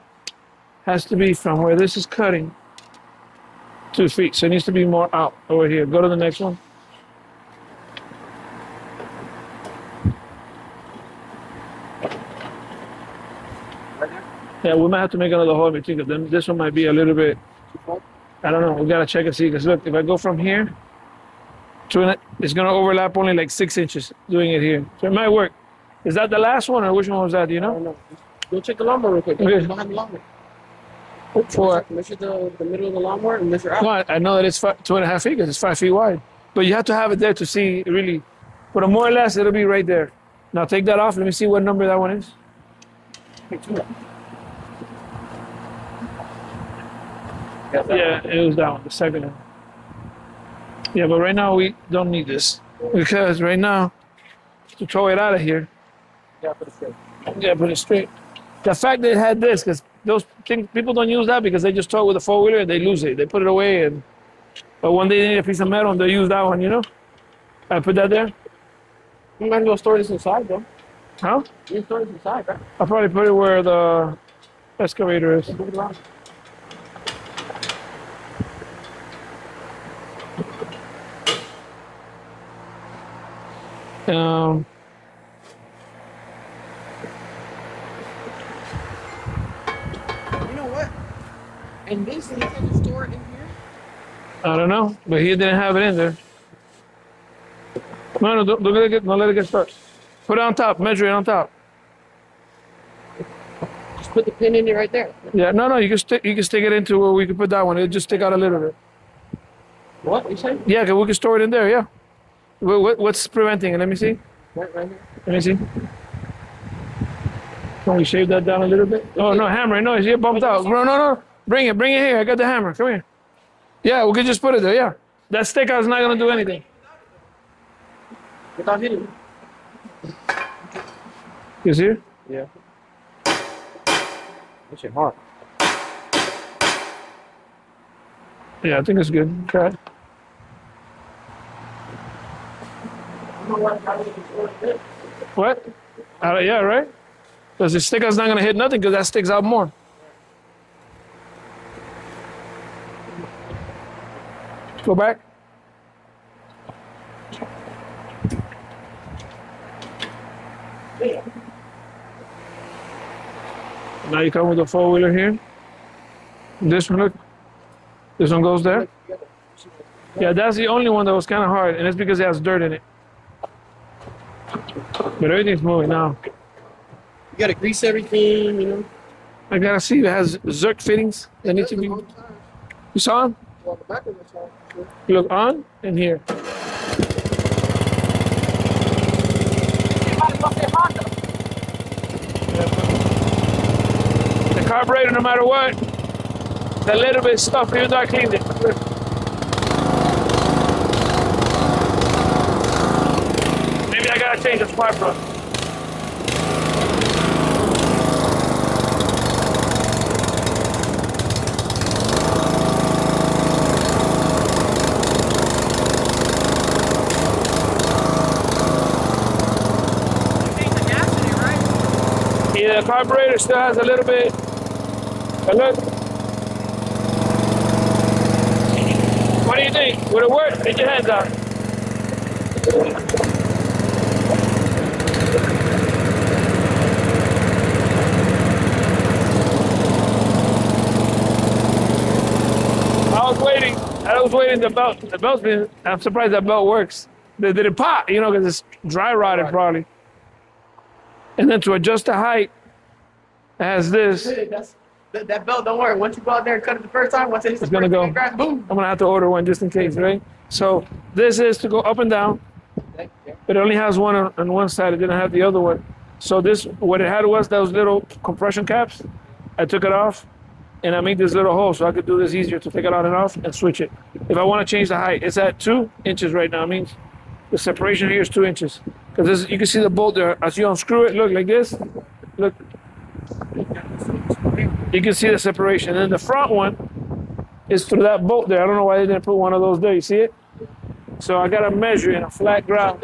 has to be from where this is cutting 2 feet. So it needs to be more out over here. Go to the next one. Yeah, we might have to make another hole between them. This one might be a little bit, I don't know. We gotta check and see. Because look, if I go from here to it, it's gonna overlap only like 6 inches doing it here. So it might work. Is that the last one or which one was that? Do you know? I don't know. Go check the lawnmower real quick. Okay. Behind the lawnmower. For Measure the middle of the lawnmower and measure out. well, I know that it's 2.5 feet because it's 5 feet wide. But you have to have it there to see really. But more or less, it'll be right there. Now take that off. Let me see what number that one is. Yeah, it was that one, the second one. Yeah, but right now we don't need this because right now to throw it out of here. Yeah, put it straight. Yeah, put it straight. The fact that it had this, because those things, people don't use that because they just tow with a four-wheeler and they lose it. They put it away, and but one day they need a piece of metal and they use that one, you know? I put that there. You might as well store this inside, though. Huh? You can store this inside, right? I'll probably put it where the excavator is. Move it around. Um, You know what? And this, you can store it in here. I don't know, but he didn't have it in there. No, don't let it get stuck. Put it on top, measure it on top. Just put the pin in it right there. Yeah, no, you can stick it into where we can put that one. It'll just stick out a little bit. What? You say? Yeah, 'cause we can store it in there, yeah. What's preventing it? Let me see. Right here. Let me see. Can we shave that down a little bit? Oh, no, hammer. No, it's here bumped out. No. Bring it here. I got the hammer. Come here. Yeah, we can just put it there, yeah. That stick out's not going to do anything. Without hitting. You see it? Yeah. That shit hard. Yeah, I think it's good. Try it. What? Yeah, right? Because the stick out's not going to hit nothing because that sticks out more. Go back. Now you come with the four-wheeler here. This one, look. This one goes there. Yeah, that's the only one that was kind of hard, and it's because it has dirt in it. But everything's moving now. You gotta grease everything, you know. I gotta see if it has Zerk fittings that need to be. You saw them? Well, the back of this one, sure. Look on and here. The carburetor, no matter what, that little bit of stuff, even though I cleaned it. Maybe I gotta change the spark plug. Yeah, the carburetor still has a little bit. But look. What do you think? Would it work? Get your hands out. I was waiting. The belt's been. I'm surprised that belt works. Did it pop? You know, because it's dry rotted probably. And then to adjust the height, it has this. That belt, don't worry. Once you go out there and cut it the first time, once it hits the gonna go. grass, boom. I'm gonna have to order one just in case, right? So this is to go up and down. But it only has one on one side. It didn't have the other one. So this, what it had was those little compression caps. I took it off, and I made this little hole so I could do this easier to take it on and off and switch it. If I want to change the height, it's at 2 inches right now. It means the separation here is 2 inches. Because you can see the bolt there. As you unscrew it, look like this. Look. You can see the separation. And then the front one is through that bolt there. I don't know why they didn't put one of those there. You see it? So I got to measure in a flat ground.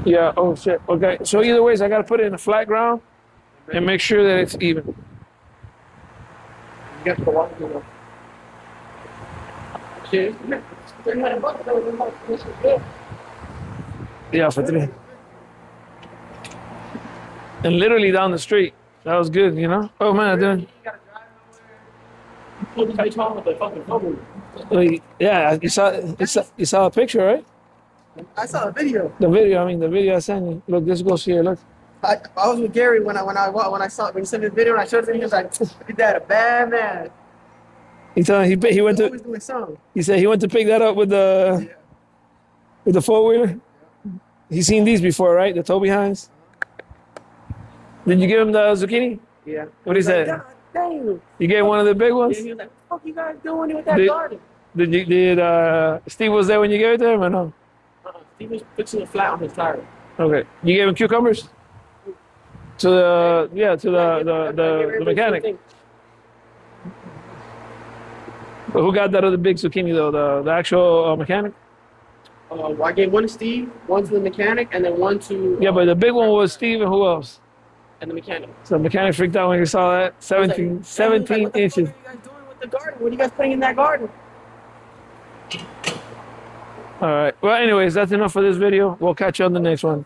Yeah, oh shit. Okay, so either ways, I got to put it in a flat ground and make sure that it's even. You got to walk through. Shit. $300 though. Yeah, for 3. And literally down the street. That was good, you know? Oh man, I didn't. Yeah, you saw a picture, right? I saw a video. The video I sent you. Look, this goes here, look. I was with Gary when you sent me the video and I showed him. He was like, "Your dad a bad man." He told me he went to. Always doing something. He said he went to pick that up with the four-wheeler. He's seen these before, right? The tow behinds. Did you give him the zucchini? Yeah. What he said? God damn. You gave one of the big ones? Yeah, he was like, "What the fuck you guys doing with that garden?" Did Steve was there when you gave it to him or no? He was fixing it flat on his tire. Okay. You gave him cucumbers? To the the mechanic. But who got that other big zucchini though? The actual mechanic? I gave one to Steve, one to the mechanic, and then one to Yeah, but the big one was Steve and who else? and the mechanic. So the mechanic freaked out when he saw that. 17, 17 what the inches. fuck are you guys doing with the garden? What are you guys putting in that garden? All right. Well, anyways, that's enough for this video. We'll catch you on the next one.